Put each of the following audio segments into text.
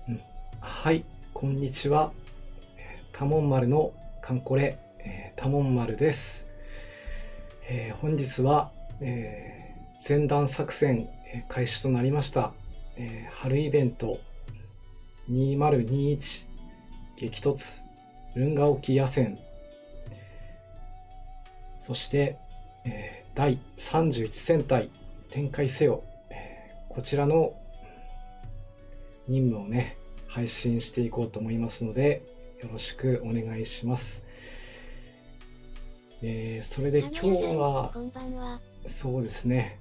うん、はい、こんにちは。タモン丸のカンコレ、タモン丸です。本日は、前段作戦、開始となりました。春イベント2021激突ルンガ沖野戦、そして、第31戦隊展開せよ、こちらの任務をね配信していこうと思いますので、よろしくお願いします。それで今日は、こんばんは。そうですね。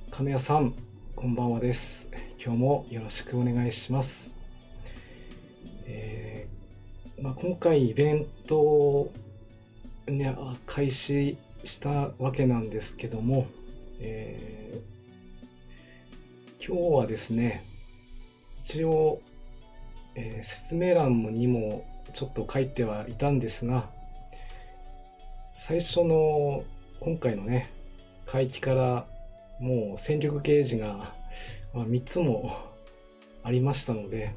亀谷さん、こんばんはです。今日もよろしくお願いします。今回イベントを、ね、開始したわけなんですけども、今日はですね、一応、説明欄にもちょっと書いてはいたんですが、最初の今回のね回帰からもう戦力ゲージが3つもありましたので、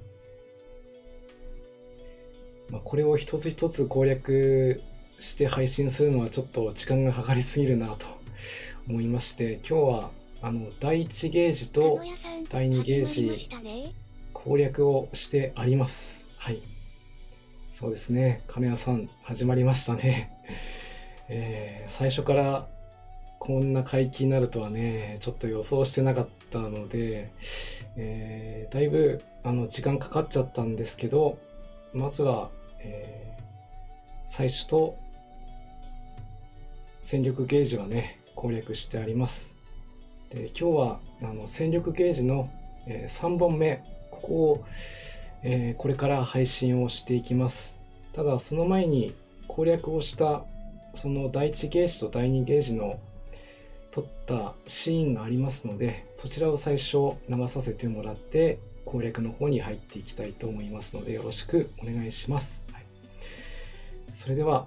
これを一つ一つ攻略して配信するのはちょっと時間がかかりすぎるなと思いまして、今日は第1ゲージと第2ゲージ攻略をしてあります。はい、そうですね、亀谷さん始まりましたね。最初からこんな回帰になるとはねちょっと予想してなかったので、だいぶ時間かかっちゃったんですけど、まずは、最初と戦力ゲージはね攻略してあります。で今日は戦力ゲージの、3本目ここを、これから配信をしていきます。ただその前に攻略をしたその第1ゲージと第2ゲージの撮ったシーンがありますので、そちらを最初流させてもらって攻略の方に入っていきたいと思いますので、よろしくお願いします。はい、それでは、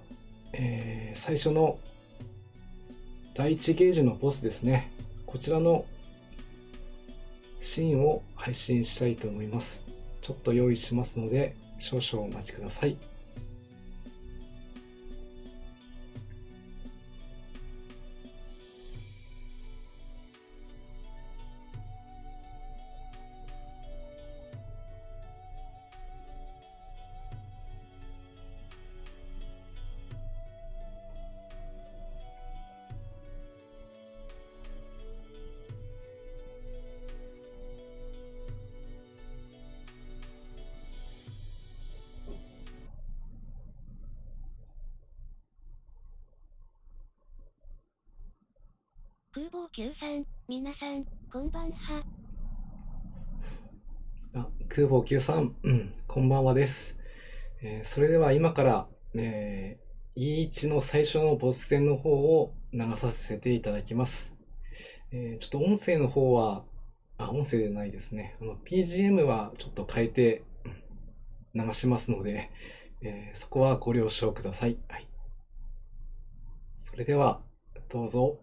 最初の第1ゲージのボスですね、こちらのシーンを配信したいと思います。ちょっと用意しますので少々お待ちください。空母93、皆さん、こんばんは。空母93、こんばんはです。それでは今から、E1 の最初のボス戦の方を流させていただきます。ちょっと音声の方は、音声でないですね。BGM はちょっと変えて流しますので、そこはご了承ください。はい。それでは、どうぞ。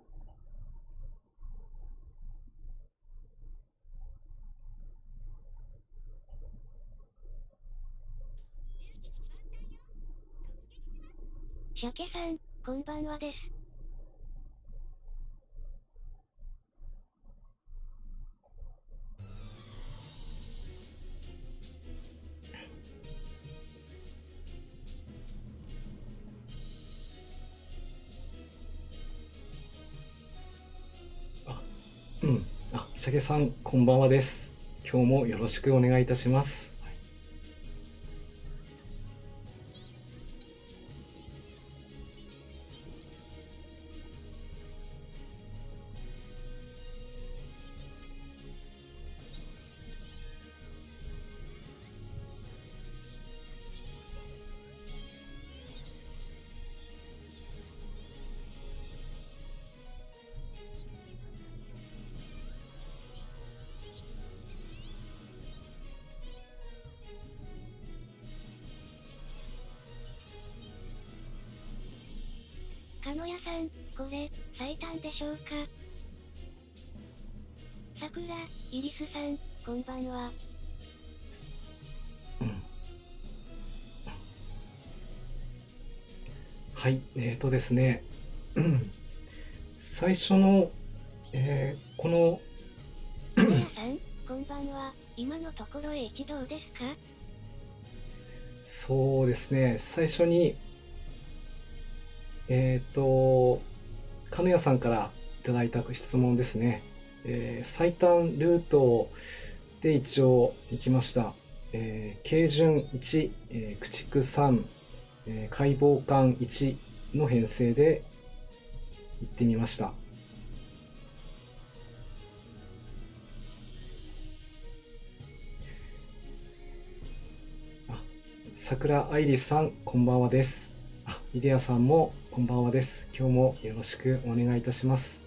鮭さん、こんばんはです。鮭さん、こんばんはです。今日もよろしくお願いいたします。鹿野屋さん、これ、最短でしょうか。さくら、イリスさん、こんばんは。はい、ですね、最初の、この、鹿野屋さん、こんばんは。今のところへ一同ですか？そうですね、最初に、鹿屋さんからいただいた質問ですね。最短ルートで一応行きました。京順1、駆逐3、解剖艦1の編成で行ってみました。桜愛理さん、こんばんはです。イデアさんもこんばんはです。今日もよろしくお願いいたします。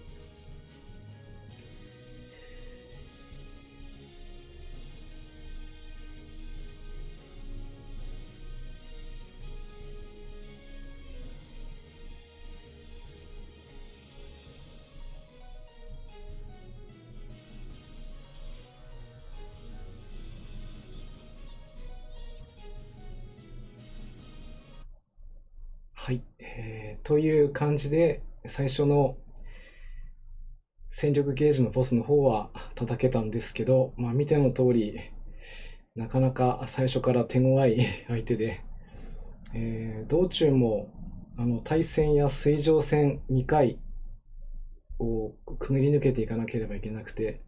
はい、という感じで最初の戦力ゲージのボスの方は叩けたんですけど、見ての通りなかなか最初から手強い相手で、道中も対戦や水上戦2回をくぐり抜けていかなければいけなくて、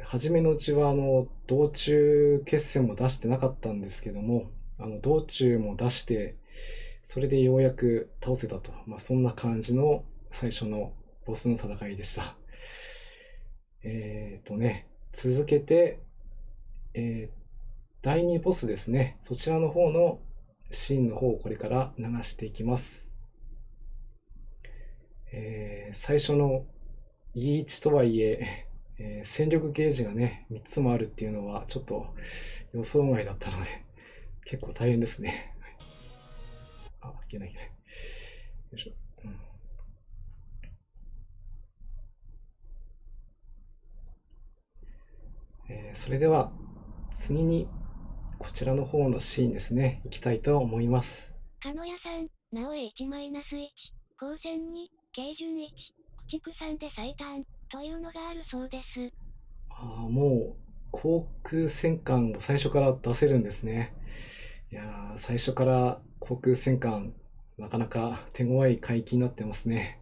初めのうちは道中決戦も出してなかったんですけども、道中も出してそれでようやく倒せたと、そんな感じの最初のボスの戦いでした。続けて、第2ボスですね。そちらの方のシーンの方をこれから流していきます。最初の E1 とはいえ、戦力ゲージがね、3つもあるっていうのはちょっと予想外だったので、結構大変ですね。いけないいけない。よいしょ。それでは次にこちらの方のシーンですね、いきたいと思います。鹿野屋さん、直江 1-1、光線2、京順1、駆逐3で最短というのがあるそうです。もう航空戦艦を最初から出せるんですね。いやー、最初から航空戦艦、なかなか手強い海域になってますね。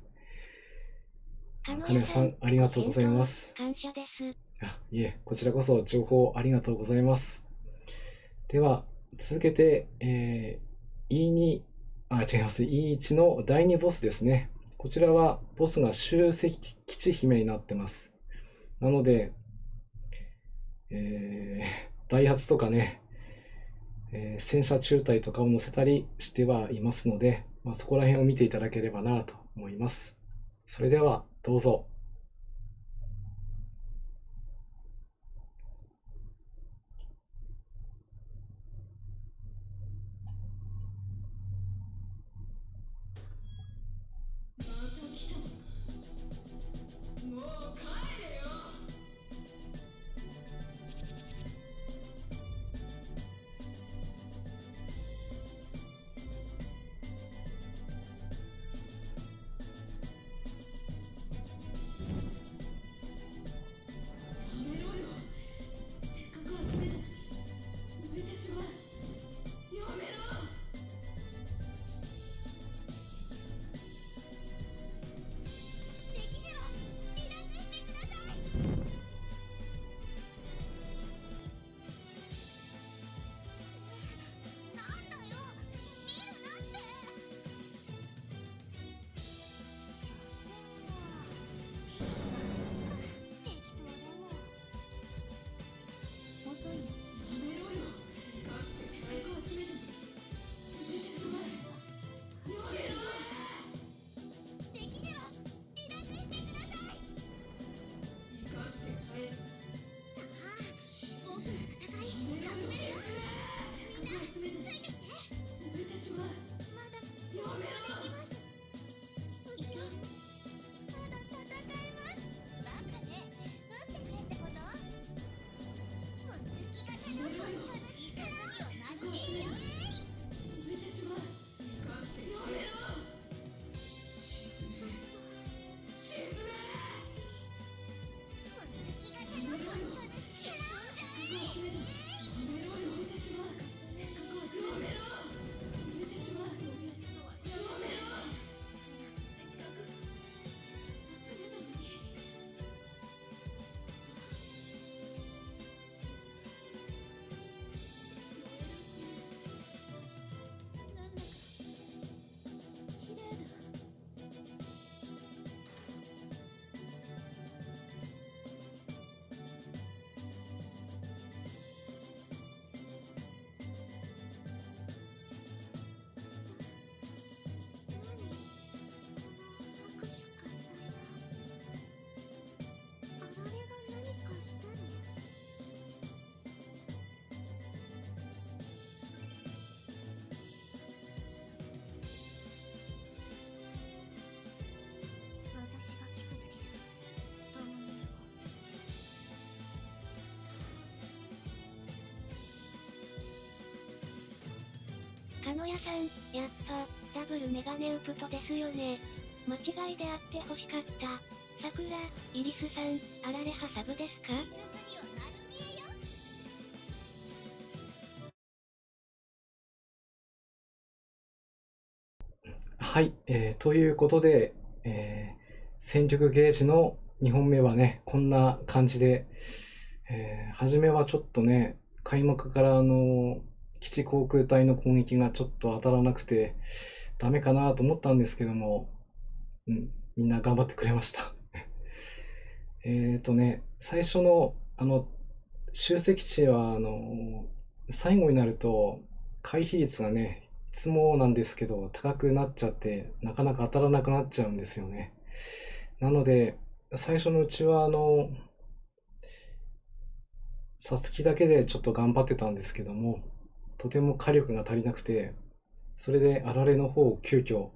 金谷さん、ありがとうございます。感謝です。いえ、こちらこそ情報ありがとうございます。では、続けて、E2、違います。E1 の第2ボスですね。こちらは、ボスが集積基地姫になってます。なので、ダイハツとかね、戦車中隊とかを乗せたりしてはいますので、そこら辺を見ていただければなと思います。それでは、どうぞ。かのやさん、やっぱ、ダブルメガネウプトですよね。間違いであって欲しかった。さくら、イリスさん、あられはサブですか？はい、ということで、戦力ゲージの2本目はね、こんな感じで、初めはちょっとね、開幕から基地航空隊の攻撃がちょっと当たらなくて、ダメかなと思ったんですけども、みんな頑張ってくれました。最初の、集積値は、最後になると、回避率がね、いつもなんですけど、高くなっちゃって、なかなか当たらなくなっちゃうんですよね。なので、最初のうちは、さつきだけでちょっと頑張ってたんですけども、とても火力が足りなくて、それであられの方を急遽、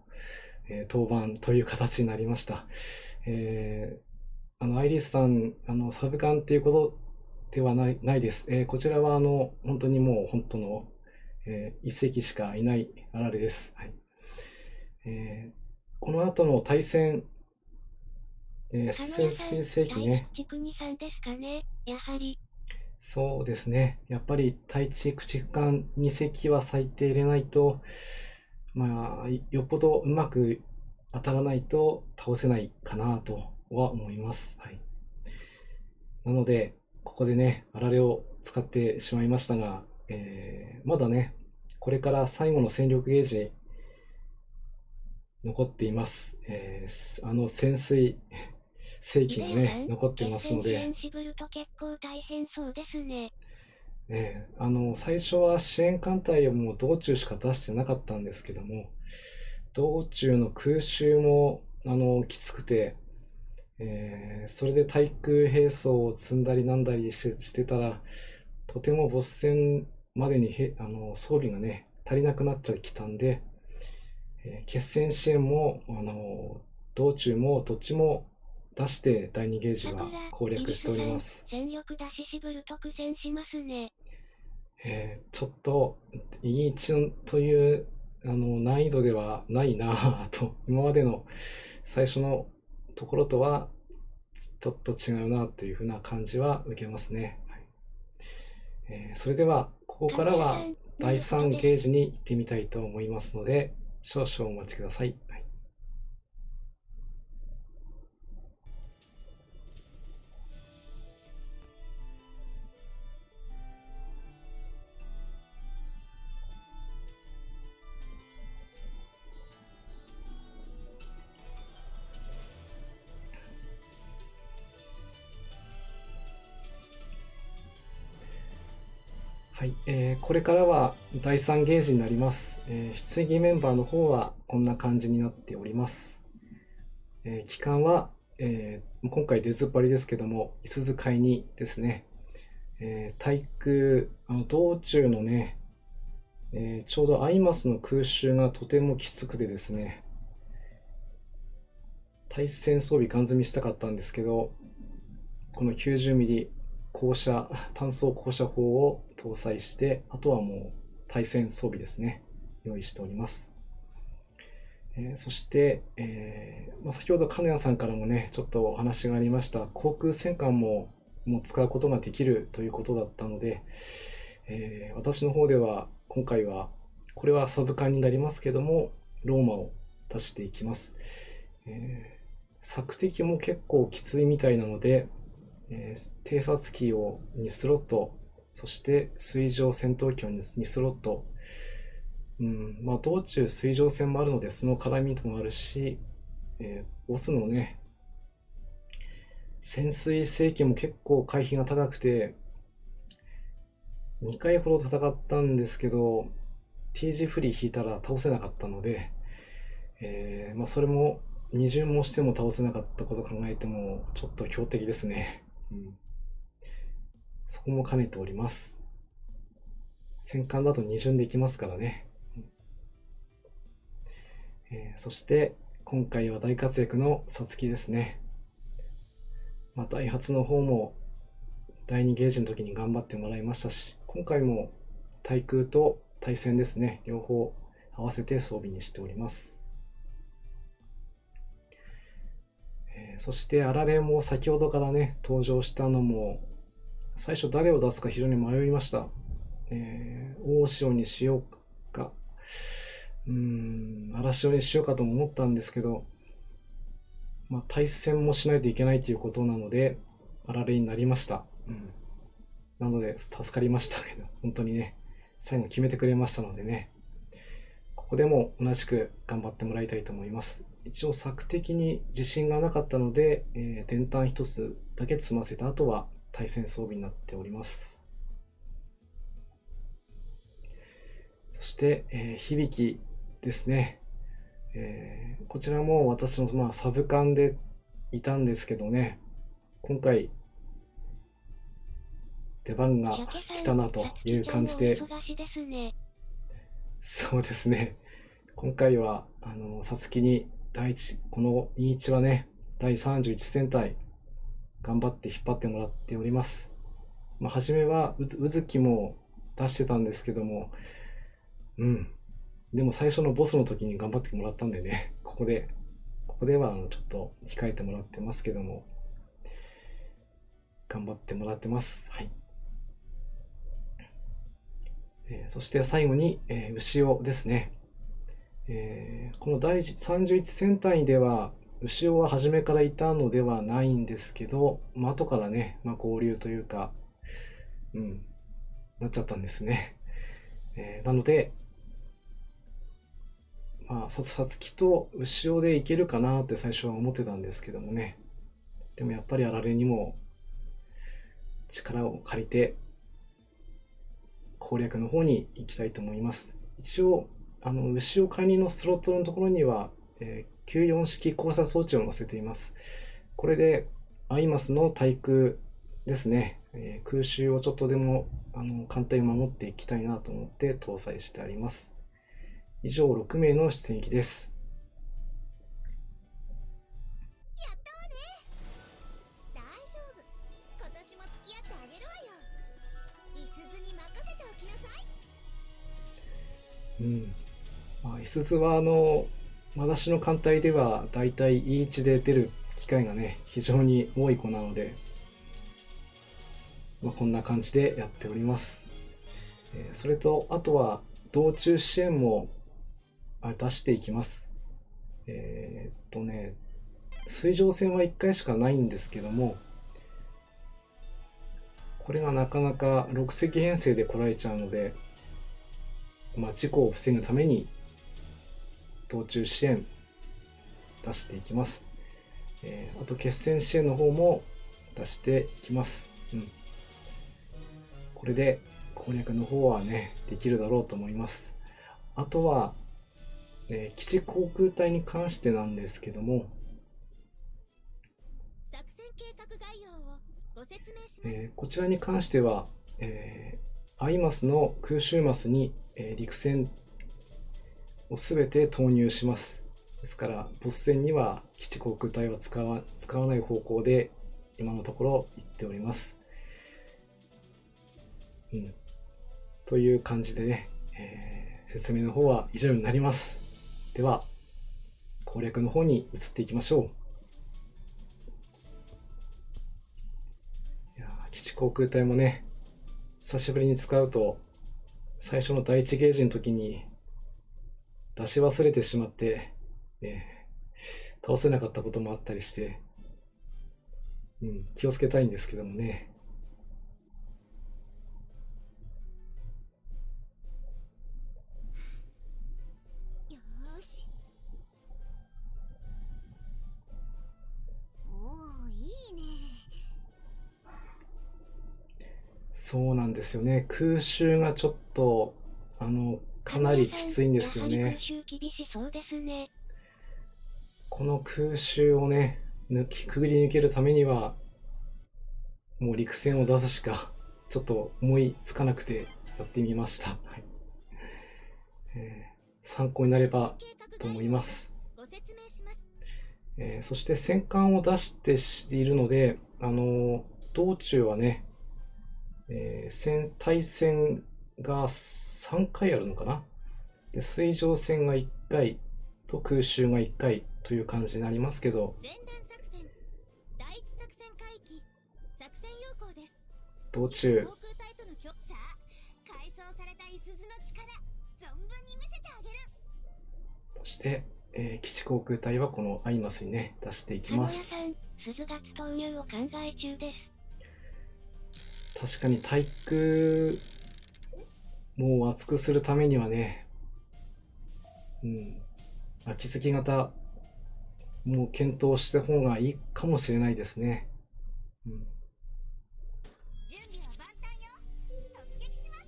登板という形になりました。アイリスさん、サブカンっていうことではないです。こちらは、本当にもう本当の、一隻しかいないあられです。はい。この後の対戦、潜水世紀ね。対地区2、3ですかね、やはり。そうですね。やっぱり対地駆逐艦2隻は最低入れないと、まあ、よっぽどうまく当たらないと倒せないかなとは思います。はい。なので、ここでね、あられを使ってしまいましたが、まだね、これから最後の戦力ゲージ残っています。潜水世紀がね、残ってますので、支部ると結構大変そうですね。最初は支援艦隊をもう道中しか出してなかったんですけども、道中の空襲も、きつくて、それで対空兵装を積んだりなんだりしてたら、とても没戦までに装備がね、足りなくなっちゃきたんで、決戦支援も、道中もどっちも出して第2ゲージは攻略しております。戦力出し渋ると苦戦しますね。ちょっと、E1という難易度ではないなぁと、今までの最初のところとはちょっと違うなというふうな感じは受けますね。はい。それでは、ここからは第3ゲージに行ってみたいと思いますので、少々お待ちください。はい。はい、これからは第3ゲージになります。出撃メンバーの方はこんな感じになっております。期間は、今回出ずっぱりですけども、いすゞ海にですね、対空、道中のね、ちょうどアイマスの空襲がとてもきつくてですね、対戦装備ガン積みしたかったんですけど、この 90mm 単装降射砲を搭載して、あとはもう対戦装備ですね、用意しております。そして、先ほど金谷さんからもね、ちょっとお話がありました、航空戦艦も使うことができるということだったので、私の方では今回は、これはサブ艦になりますけども、ローマを出していきます。索敵も結構きついみたいなので、偵察機を2スロット、そして水上戦闘機を2スロット、道中水上戦もあるのでその絡みもあるし、ボスのね、潜水世紀も結構回避が高くて、2回ほど戦ったんですけど、T 字フリー引いたら倒せなかったので、それも二巡もしても倒せなかったことを考えてもちょっと強敵ですね。そこも兼ねております。戦艦だと二巡できますからね。そして今回は大活躍のさつきですね。ダイハツの方も第2ゲージの時に頑張ってもらいましたし、今回も対空と対戦ですね、両方合わせて装備にしております。そしてあられも先ほどからね登場したのも、最初誰を出すか非常に迷いました。大潮にしようか、荒潮にしようかとも思ったんですけど、対戦もしないといけないということなのであられになりました。なので助かりましたけど、本当にね最後決めてくれましたのでね、ここでも同じく頑張ってもらいたいと思います。一応索敵に自信がなかったので、電炭一つだけ積ませた後は対戦装備になっております。そして、響きですね。こちらも私のサブカンでいたんですけどね、今回出番が来たなという感じで、そうですね、今回はさつきにこの21はね第31戦隊頑張って引っ張ってもらっております。初めはうずきも出してたんですけども、でも最初のボスの時に頑張ってもらったんでね、ここではちょっと控えてもらってますけども、頑張ってもらってます。はい。そして最後に、牛尾ですね。この第31戦隊では牛尾は初めからいたのではないんですけど、後からね、合流というか、なっちゃったんですね。なので、さつきと牛尾でいけるかなって最初は思ってたんですけどもね、でもやっぱりあられにも力を借りて攻略の方に行きたいと思います。一応牛尾管理のスロットのところには、94式降車装置を載せています。これでアイマスの対空ですね、空襲をちょっとでも艦隊を守っていきたいなと思って搭載してあります。以上6名の出演機です。やったわね。大丈夫、今年も付き合ってあげるわよ。いすずに任せておきなさい。いすずは私の艦隊ではだいたい E1 で出る機会がね非常に多い子なので、こんな感じでやっております。それとあとは道中支援も出していきます。水上戦は1回しかないんですけども、これがなかなか6隻編成で来られちゃうので、事故を防ぐために道中支援出していきます。あと決戦支援の方も出していきます。これで攻略の方はねできるだろうと思います。あとは基地航空隊に関してなんですけども、作戦計画概要をご説明します。こちらに関しては、アイマスの空襲マスに、陸戦をすべて投入します。ですからボス戦には基地航空隊は使わない方向で今のところ言っております。という感じでね、説明の方は以上になります。では攻略の方に移っていきましょう。基地航空隊もね久しぶりに使うと、最初の第1ゲージの時に出し忘れてしまって、倒せなかったこともあったりして、気をつけたいんですけどもね。よーし。おー、いいね。そうなんですよね。空襲がちょっとかなりきついんですよね。空襲厳しそうですね。この空襲をねくぐり抜けるためにはもう陸戦を出すしかちょっと思いつかなくてやってみました。はい。参考になればと思います。ご説明します。そして戦艦を出しているので、道中はね、対戦が3回あるのかな。で、水上戦が1回と空襲が1回という感じになりますけど、前段作戦第一作戦海域作戦要項です。道中航空隊とのさあ、改装されたいすゞの力存分に見せてあげる。そして、基地航空隊はこのアイマスにね出していき佐野屋ます。さん、鈴ガツ投入を考え中です。確かに対空もう厚くするためにはね、秋月型もう検討した方がいいかもしれないですね。準備は万端よ。突撃します。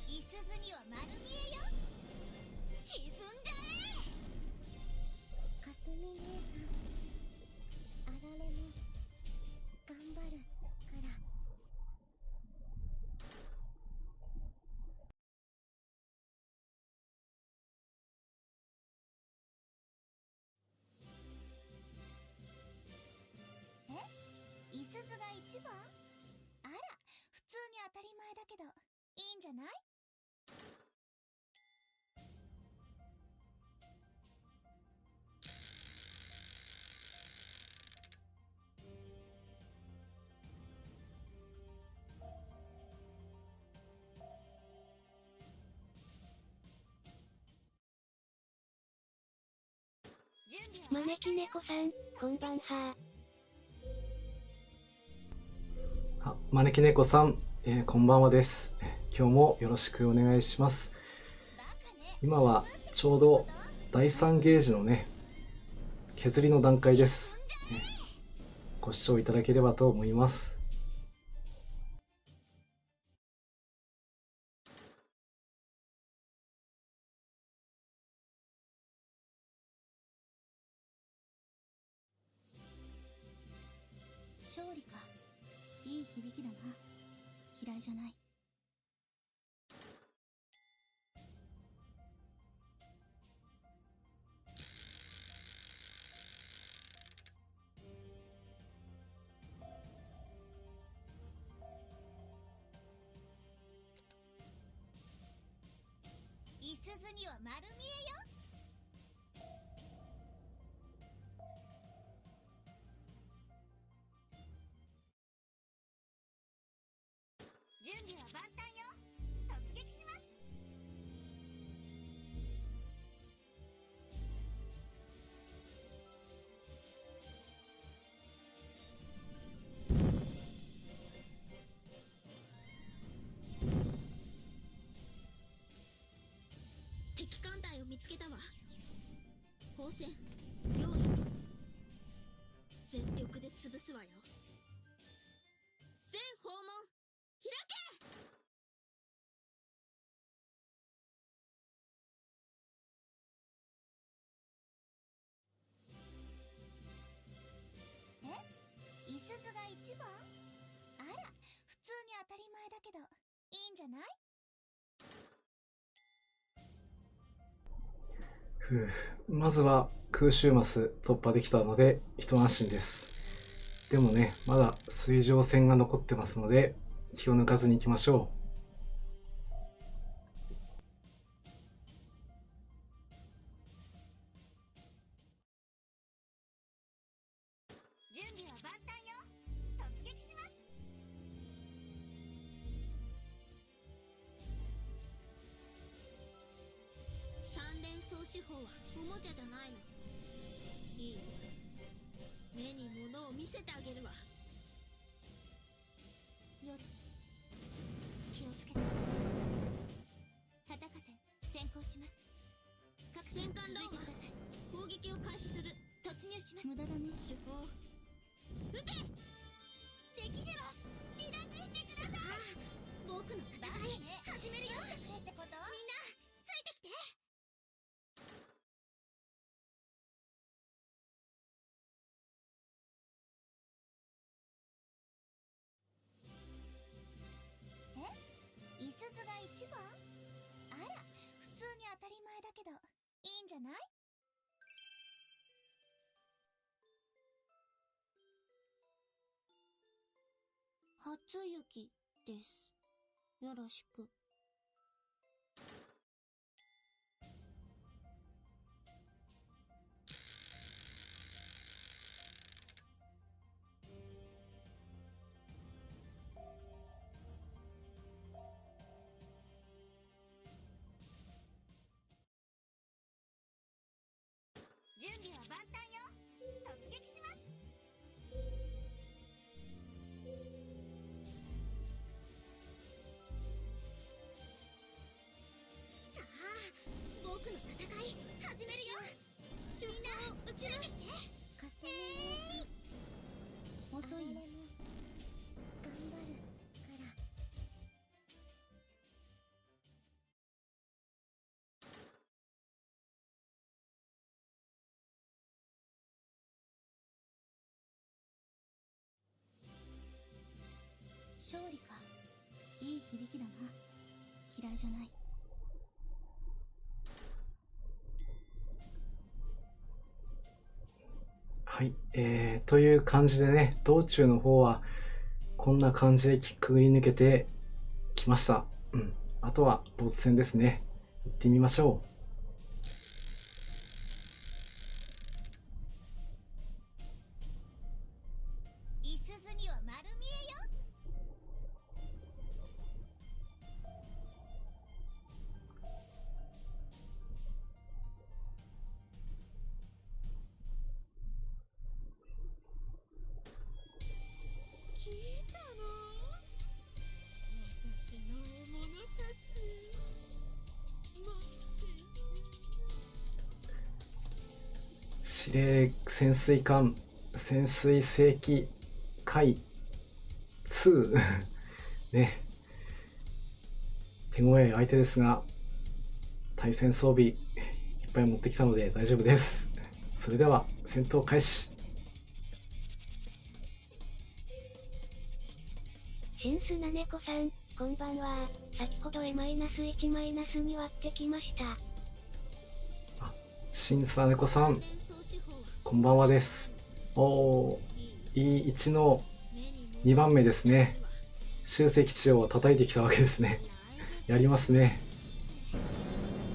いすゞには丸見えよ。沈んじゃえ。かすみ姉さん、あられも頑張るから。いすゞが一番？あら、普通に当たり前だけど、いいんじゃない？準備は招き猫さん、こんばんは。招き猫さん、こんばんはです。今日もよろしくお願いします。今はちょうど第3ゲージのね削りの段階です。ご視聴いただければと思います。勝利か。いい響きだな。嫌いじゃない。いすゞには丸見えよ。準備は万端よ。突撃します。敵艦隊を見つけたわ。砲戦、用意。全力で潰すわよ。全訪問、開け。いすゞが一番？あら、普通に当たり前だけど、いいんじゃない？まずは空襲マス突破できたので一安心です。でもね、まだ水上戦が残ってますので気を抜かずに行きましょう。準備は万端よ。突撃します。三連装手法はおもちゃじゃないの。いいよ。目に物を見せてあげるわ。夜、気をつけて。畑風、先行します。各戦艦ローマ、攻撃を開始する。突入します。無駄だね。手法。撃て。できれば離脱してください。僕の戦い始めるよ。みんなついてきて。いすゞが一番？あら、普通に当たり前だけど、いいんじゃない？初雪です。よろしく。準備は万端よ。突撃します。さあ、僕の戦い始めるよ。みんなうちら来て。かすみ遅いよ。頑張るから。勝利か。いい響きだな。嫌いじゃない。はい、という感じでね、道中の方はこんな感じでくぐり抜けてきました。あとはボス戦ですね。行ってみましょう。いすずには丸見えよ。聞いたの？私の獲物たち。司令潜水艦潜水世紀海2ね、手強い相手ですが対戦装備いっぱい持ってきたので大丈夫です。それでは戦闘開始。新砂猫さん、こんばんは。先ほどA-1-2 に割ってきました。新砂猫さん、こんばんはです。E1 の2番目ですね。集積地を叩いてきたわけですね。やりますね。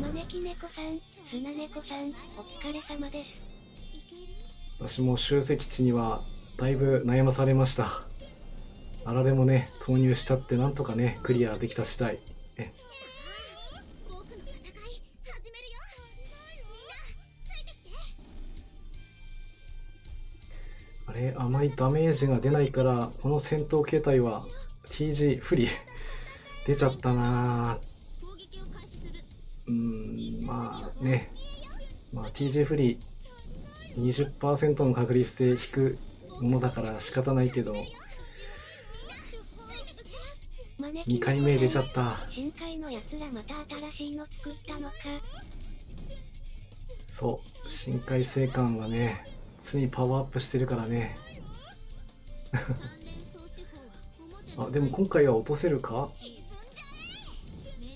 招き猫さん、砂猫さん、お疲れ様です。私も集積地にはだいぶ悩まされました。あられもね、投入しちゃってなんとかね、クリアできた次第。僕の戦い始めるよ。みんなついてきて。あれ、あまりダメージが出ないから、この戦闘形態は TG 不利出ちゃったな。攻撃を開始する。まあね、TG 不利 20% の確率で引くものだから仕方ないけど、2回目出ちゃった。深海のやつらまた新しいの作ったのか。そう、深海生還はね、常にパワーアップしてるからね。あ、でも今回は落とせるか？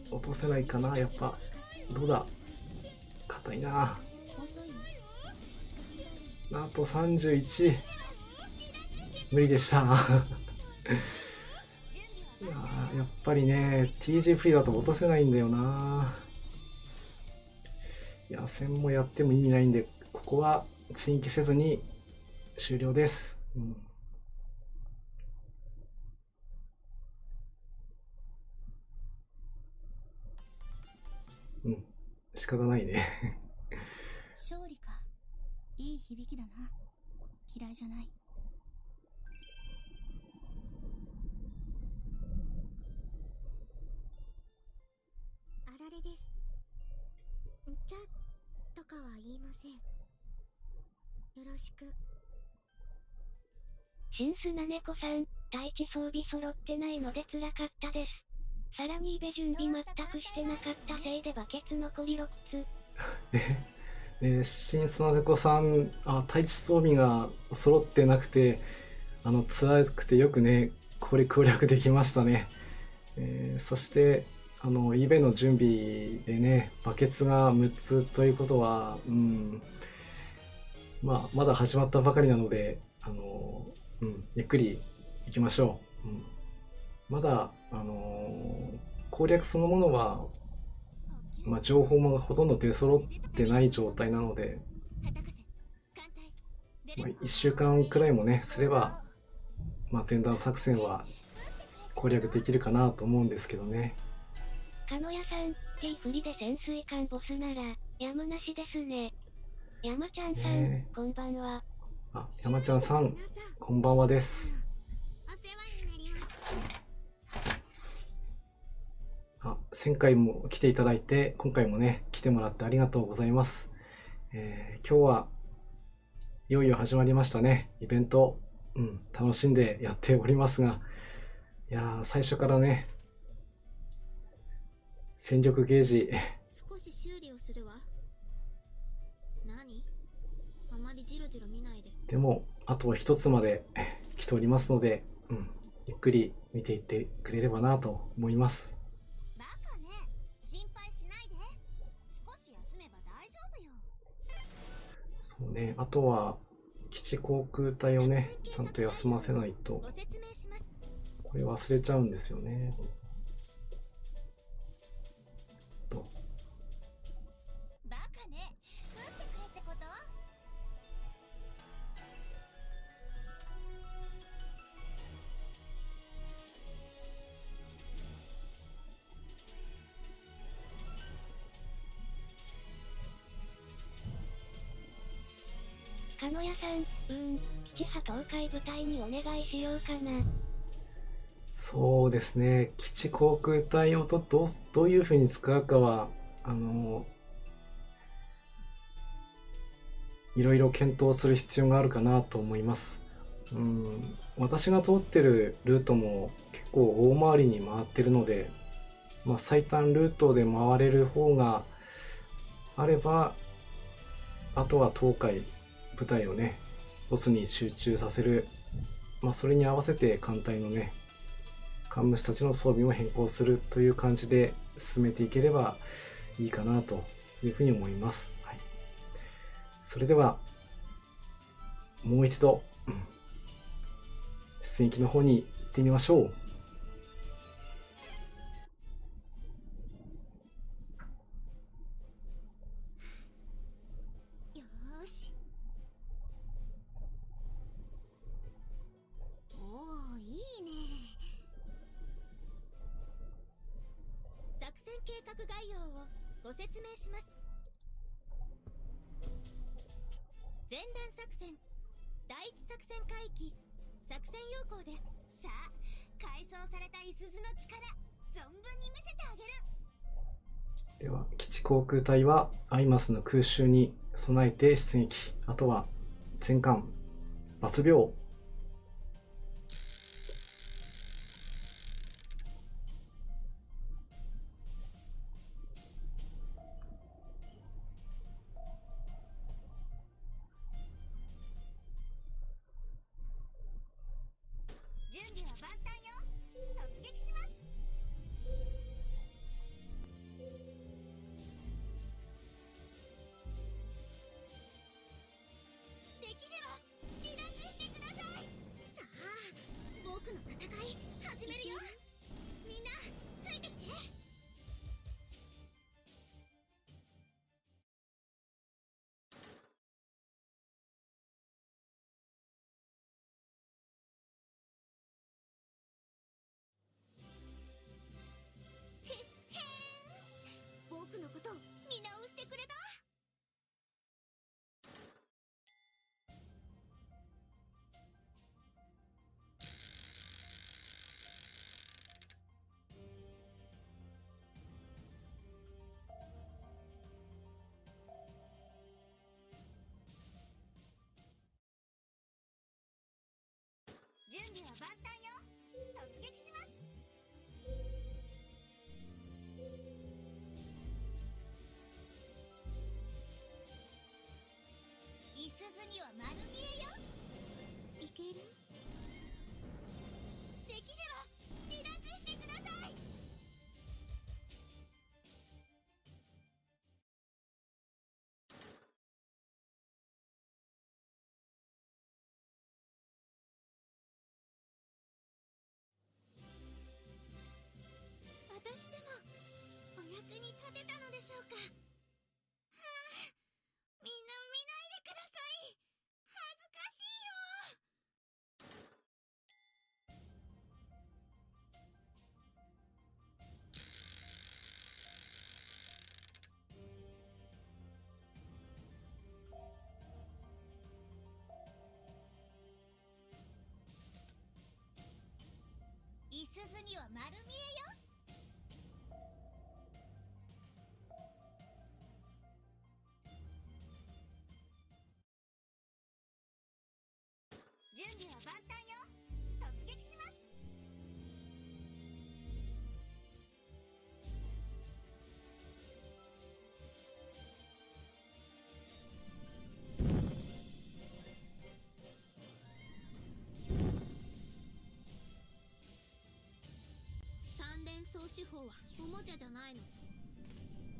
落とせないかな、やっぱ。どうだ？硬いな。あと31。無理でした。いやー、やっぱりね、TG フリーだと落とせないんだよな。野戦もやっても意味ないんで、ここは追記せずに終了です。仕方ないね。勝利か。いい響きだな。嫌いじゃない。あられです。じゃとかは言いません。よろしく。新砂猫さん、第一装備揃ってないので辛かったです。さらにイベ準備全くしてなかったせいでバケツ残り6つ。新砂猫さん、対地装備が揃ってなくて、辛くてよくね、これ攻略できましたね。そして、eBay の準備でね、バケツが6つということは、まだ始まったばかりなので、ゆっくり行きましょう。まだ、攻略そのものは、情報もほとんど出揃ってない状態なので、1週間くらいもね、すれば、前段作戦は攻略できるかなと思うんですけどね。かのやさん、T 振りで潜水艦ボスなら、やむなしですね。山ちゃんさん、こんばんは。あ、山ちゃんさん、こんばんはです。1000回も来ていただいて、今回もね、来てもらってありがとうございます。今日はいよいよ始まりましたね、イベント。楽しんでやっておりますが、いやー、最初からね、戦力ゲージ少し修理をするわ。何？あまりジロジロ見ないで。でも、あと一つまで来ておりますので、ゆっくり見ていってくれればなと思います。バカね。心配しないで。少し休めば大丈夫よ。そうね、あとは基地航空隊をね、ちゃんと休ませないと、ご説明します。これ忘れちゃうんですよね。バカね。撃ってくれってこと？かのやさん、基地派東海部隊にお願いしようかな。そうですね、基地航空隊をどういうふうに使うかは、いろいろ検討する必要があるかなと思います。私が通ってるルートも結構大回りに回ってるので、最短ルートで回れる方があれば、あとは東海部隊をね、ボスに集中させる。それに合わせて艦隊のね、艦虫たちの装備を変更するという感じで進めていければいいかなというふうに思います。はい、それでは、もう一度、出撃の方に行ってみましょう。よーし。おー、いいね。作戦計画概要をご説明します。前段作戦、第一作戦海域、作戦要項です。さあ、改装された五十鈴の力、存分に見せてあげる。では、基地航空隊はアイマスの空襲に備えて出撃。あとは全艦抜病。準備は万端よ。突撃します。できれば離脱してください。さあ、僕の戦い始めるよ。みんなついてきて。へへーん、僕のこと見直してくれた。準備は万端よ。突撃します。五十鈴には丸見えよ。いける？できれば離脱してください。勝てたのでしょうか。はあ、みんな見ないでください。恥ずかしいよ。いすずには丸見えよ。準備は万端よ。突撃します。三連装手法はおもちゃじゃないの。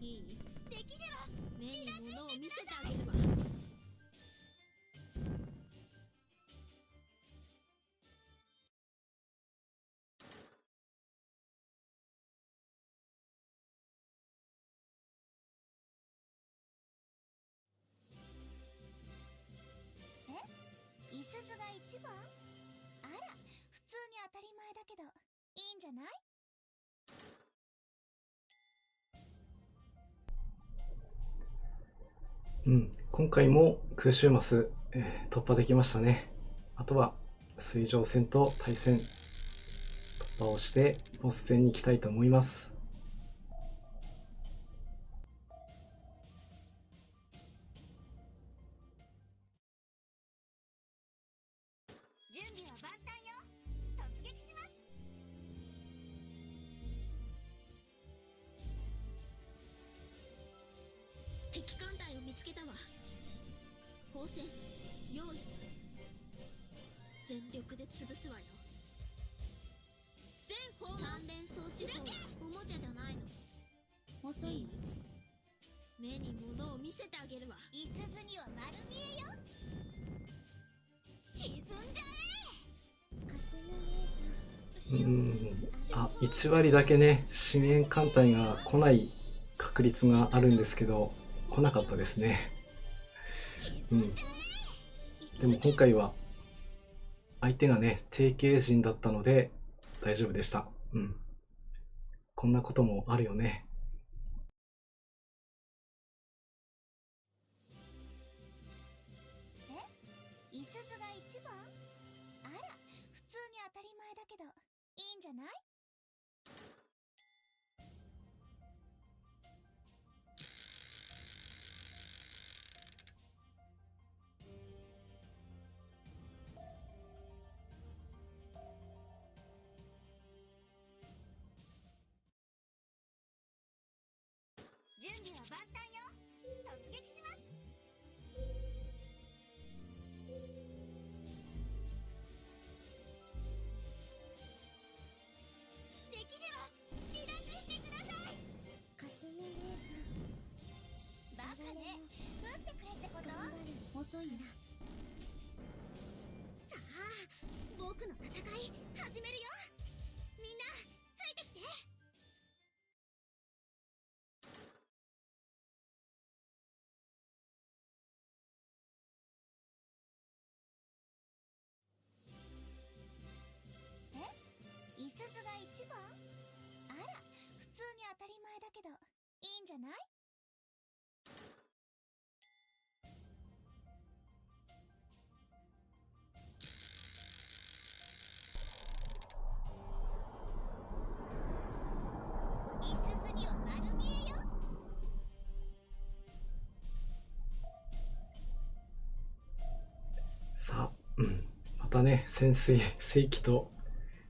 いい？できれば目に物を見せてあげるわ。いすずが一番？あら、普通に当たり前だけど、いいんじゃない？今回も空襲マス、突破できましたね。あとは水上戦と対戦突破をしてボス戦に行きたいと思います。準備は万端よ。突撃します。敵艦隊を見つけたわ。砲戦用意。全力で潰すわよ。全砲三連装手法おもちゃじゃないの。遅い？目に物を見せてあげるわ。いすずには丸見えよ。沈んじゃえ。かすみ姉さん。1割だけね、深淵艦隊が来ない確率があるんですけど、来なかったですね。でも今回は相手がね、定型人だったので大丈夫でした。こんなこともあるよね。いすずが一番？あら、普通に当たり前だけど、いいんじゃない？準備は万端よ。突撃します。できれば離脱してください。かすみ姉さん。バカね。撃ってくれってこと？遅いな。さあ、僕の戦い始めるよ。みんなついてきて。いすずが一番？あら、普通に当たり前だけど、いいんじゃない？いすずには丸見えよ。さあ、またね、潜水聖騎と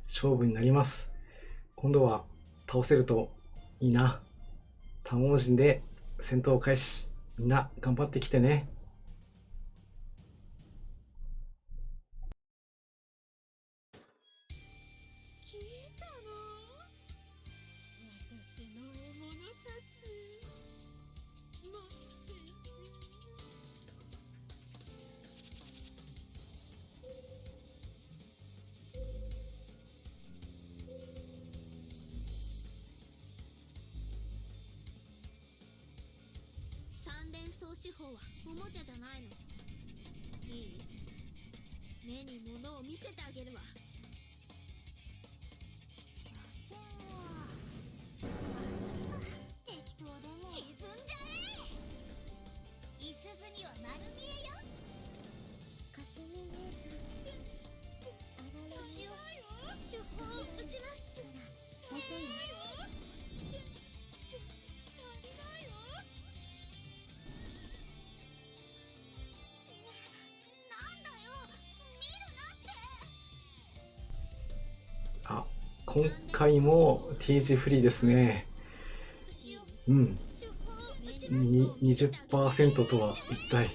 勝負になります。今度は倒せるといいな。単王陣で戦闘を開始。みんな頑張ってきてね。聞いたの？私の獲物たち。待っている。手法はおもちゃじゃないの。いい？目に物を見せてあげるわ。所詮は適当でも沈んじゃえ。いすずには丸見えよ。かすみ姉さん、年を手法を打ちます。遅いよ。なんだよ、見るなって。あ、今回も T 字フリーですね。うん。20% とは一体。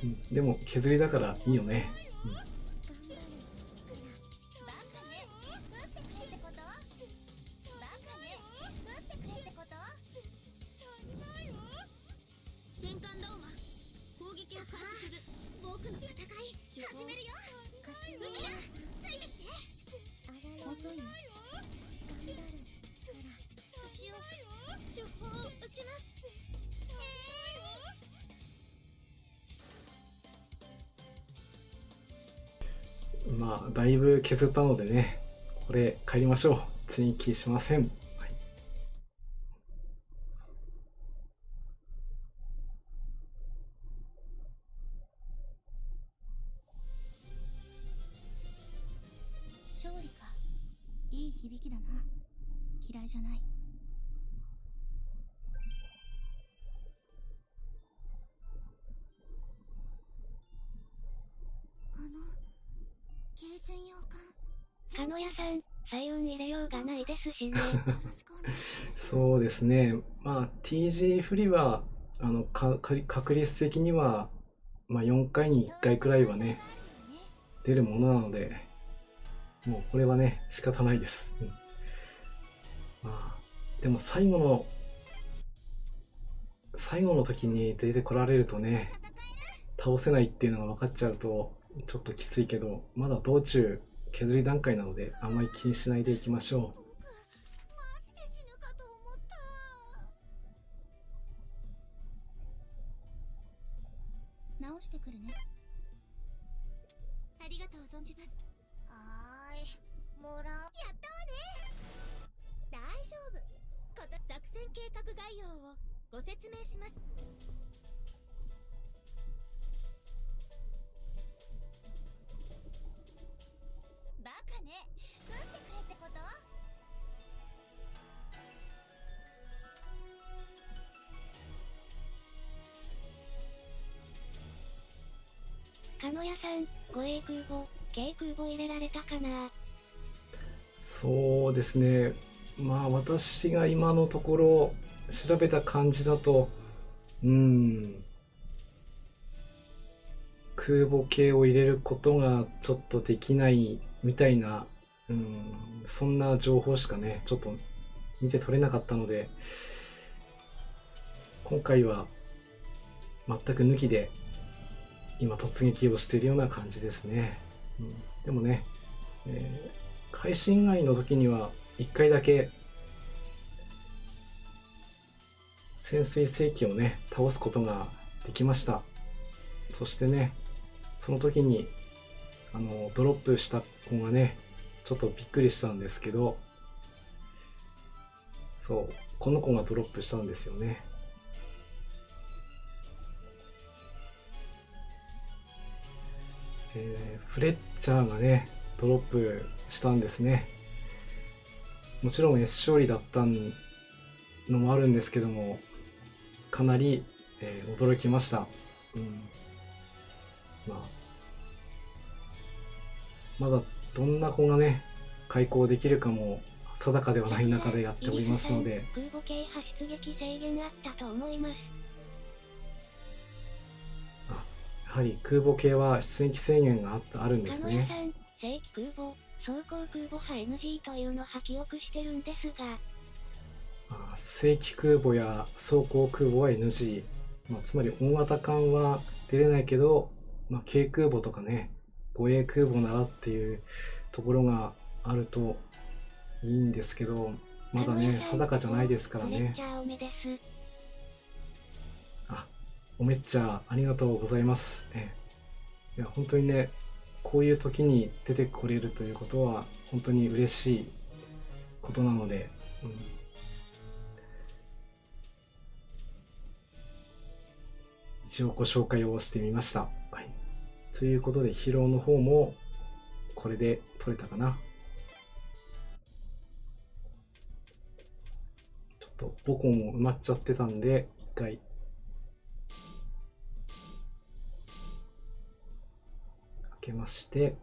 うん、でも削りだからいいよね。うん、戦艦ローマ、攻撃を開始する。僕の戦い始めるよ。みんなついてきて。遅いよ。頑張るから手法を打ちます。まあだいぶ削ったのでね、これ帰りましょう。追記しません。はい、勝利か。いい響きだな。嫌いじゃない。軽巡洋艦。鹿屋さん、彩雲入れようがないですしね。そうですね。まあ T 字フリは確率的には、まあ、4回に1回くらいはね出るものなので、もうこれはね仕方ないです。うん、まあでも最後の時に出てこられるとね、倒せないっていうのが分かっちゃうとちょっときついけど、まだ道中削り段階なのであんまり気にしないでいきましょう。マジで死ぬかと思った。直してくるね。ありがとう存じます。はーい、もらう。やったわね。大丈夫。作戦計画概要をご説明します。バカね、撃ってくれってこと？鹿屋さん、護衛空母、軽空母入れられたかな？そうですね。まあ私が今のところ調べた感じだと、空母系を入れることがちょっとできないみたいな、そんな情報しかねちょっと見て取れなかったので、今回は全く抜きで今突撃をしているような感じですね。でもね、会心以外の時には1回だけ潜水世紀をね倒すことができました。そしてね、その時にドロップした子がねちょっとびっくりしたんですけど、そうこの子がドロップしたんですよね。フレッチャーがねドロップしたんですね。もちろん S 勝利だったのもあるんですけども、かなり、驚きました。まだどんな子がね開校できるかも定かではない中でやっておりますので、空母系派出撃制限あったと思います。やはり空母系は出撃制限があるんですね。さん、正規空母、装甲空母派 NG というのは記憶してるんですが、正規空母や装甲空母は NG、つまり大型艦は出れないけど、軽空母とかね護衛空母ならっていうところがあるといいんですけど、まだね定かじゃないですからね。めっちゃおめです。あ、おめっちゃありがとうございます。いや本当にね、こういう時に出てこれるということは本当に嬉しいことなので、一応ご紹介をしてみました。はい、ということで疲労の方もこれで取れたかな。ちょっと母校も埋まっちゃってたんで一回開けまして、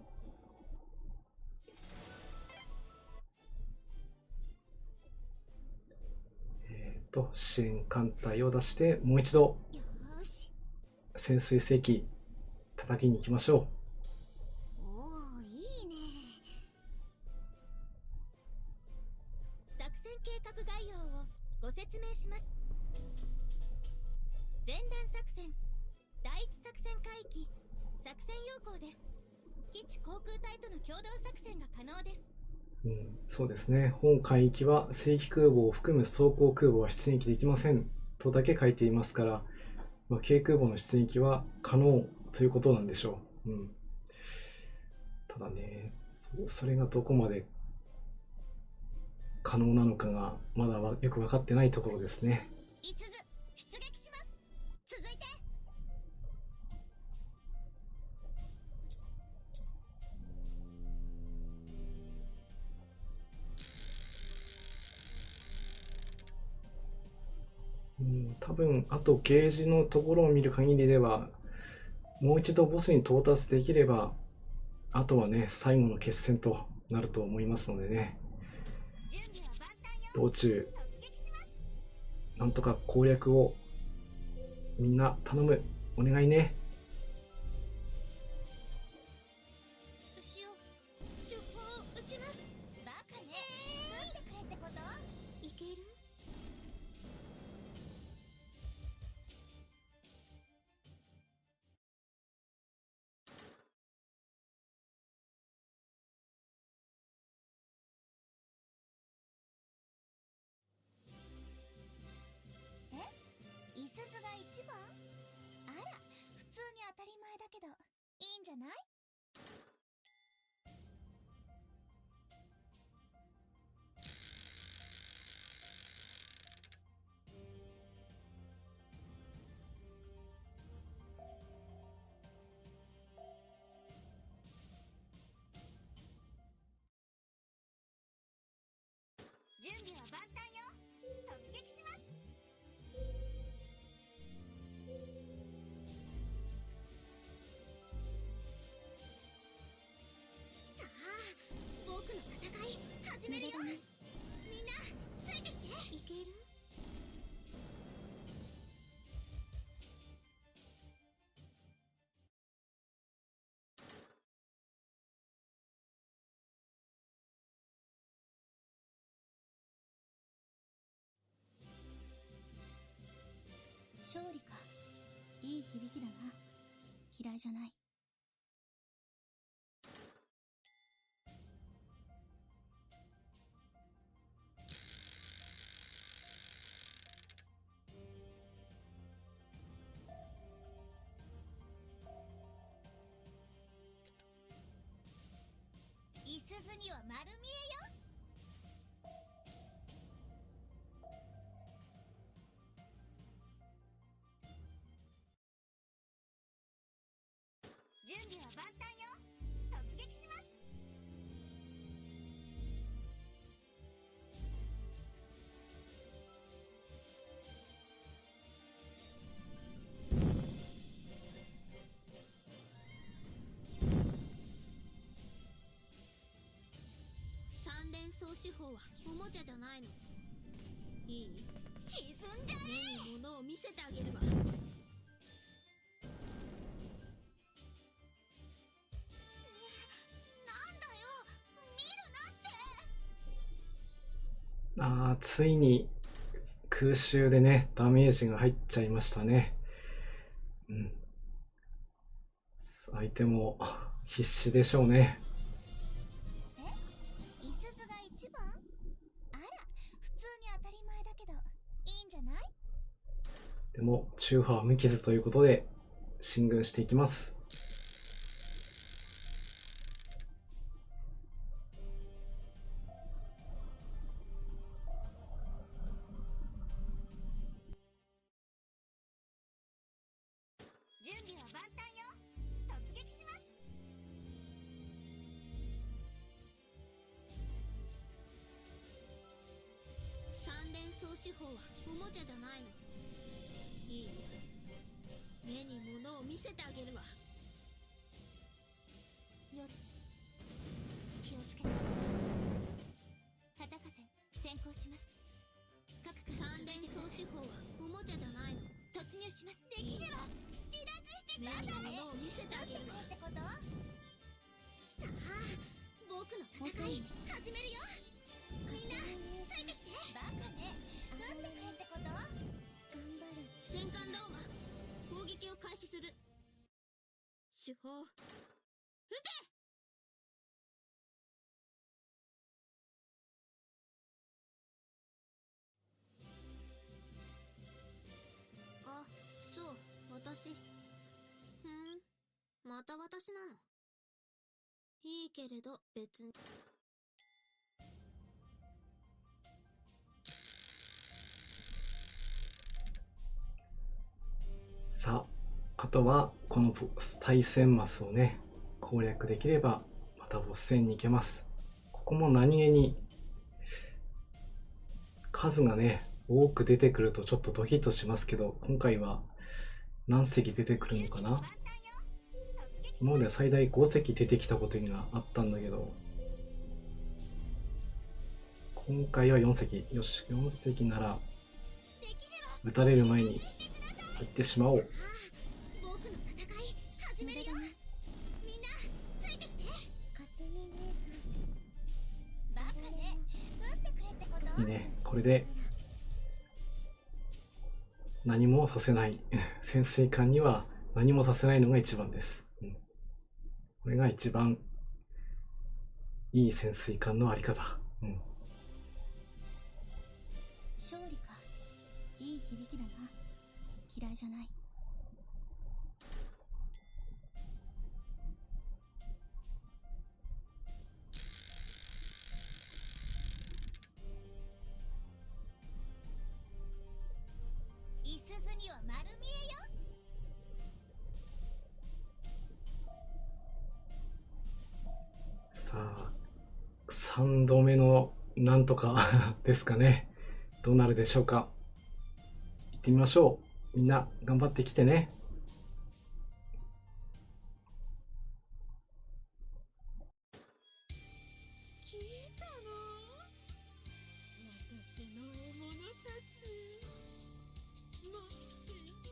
支援艦隊を出してもう一度よーし。潜水石器叩きに行きましょおお、いいね。作戦計画概要をご説明します。前段作戦、第一作戦海域、作戦要項です。基地航空隊との共同作戦が可能です。そうですね。本海域は正規空母を含む装甲空母は出撃できませんとだけ書いていますから、軽空母の出撃は可能ということなんでしょう。ただね、それがどこまで可能なのかがまだよく分かってないところですね。いつず出撃します。続いて。多分あとゲージのところを見る限りでは、もう一度ボスに到達できればあとはね最後の決戦となると思いますのでね、道中なんとか攻略をみんな頼む、お願いね。牛を出砲を撃ちます。バカね。撃ってくれってこと？いける？いすずが一番？あら、普通に当たり前だけど、いいんじゃない？準備は万端よ。突撃します。さあ、僕の戦い始めるよ。みんなついてきて。いける？勝利か。いい響きだな。嫌いじゃない。いすずには丸見えよ。準備は万端よ。突撃します。三連装手法はおもちゃじゃないの。いい？沈んじゃえ。目に物を見せてあげるわ。ついに空襲でねダメージが入っちゃいましたね。相手も必死でしょうね。いすずが一番？あら、でも中波は無傷ということで進軍していきます。準備は万端よ。突撃します。三連装手法はおもちゃじゃないの。いいよ、目に物を見せてあげるわ。夜、気をつけて。畑風先行します。各三連装手法はおもちゃじゃないの。突入します。できれば離脱してください。目に物を見せてあげるわ。ってこと？さあ、僕の戦い始めるよ。みんなついてきて。バカね、撃ってくれってこと？頑張る。戦艦ローマ、攻撃を開始する。手法、撃て。あ、そう、私。また私なの。いいけれど別に。さあ、あとはこの対戦マスをね攻略できればまたボス戦に行けます。ここも何気に数がね多く出てくるとちょっとドキッとしますけど、今回は何隻出てくるのかな。今までは最大5隻出てきたことがあったんだけど、今回は4隻。よし、4隻なら撃たれる前に撃ってしまおう。僕の戦い始めるよ。みんなついてきて。かすみ姉さん、バカね、撃ってくれってこと？いいね、これで何もさせない潜水艦には何もさせないのが一番です、これが一番いい潜水艦のあり方。勝利か。いい響きだな。嫌いじゃない。いすずには丸見えよ。さあ、3度目のなんとかですかね。どうなるでしょうか。行ってみましょう。みんな頑張ってきてね。聞いたの？私の獲物たち。待っていて。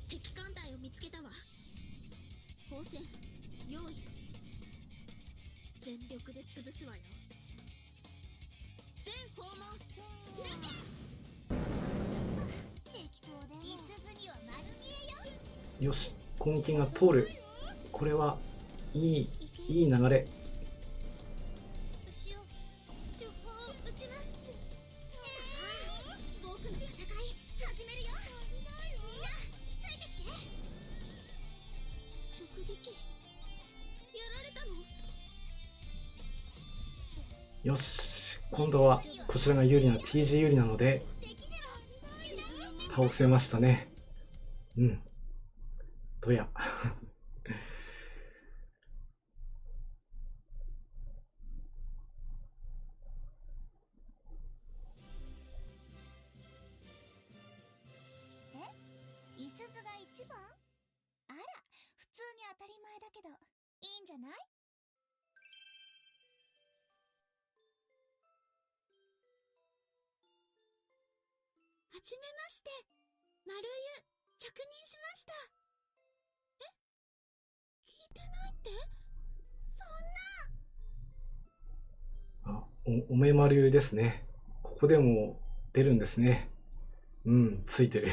敵艦隊を見つけたわ。砲戦用意。全力で潰すわよ。全訪問抜け。適当でもいすずには丸見えよ。よし、根気が通る。これはいい流れ。後ろ手法撃ちます。僕の戦い始めるよ。みんなついてきて。直撃やられたの？よし、今度はこちらが有利な TG 有利なので倒せましたね。どやいすずが一番？あら、普通に当たり前だけど、いいんじゃない？はじめまして。丸湯、着任しました。え？聞いてないって？そんな。あ、おめまるですね。ここでも出るんですね。ついてる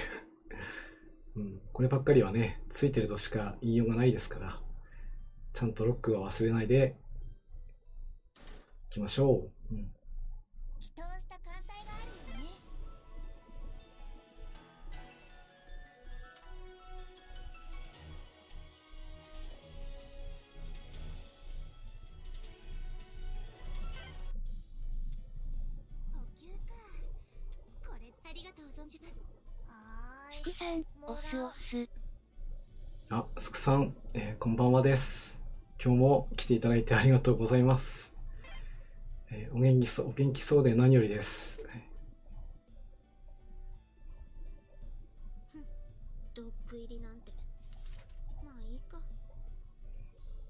こればっかりはね、ついてるとしか言いようがないですから、ちゃんとロックは忘れないでいきましょう。祈祷した艦隊があるよね。補給か。これありがとう存じます。スクさん、オスオス。あ、スクさん、こんばんはです。今日も来ていただいてありがとうございます。お元気そうで何よりです。ドッグ入りなんて。まあいいか。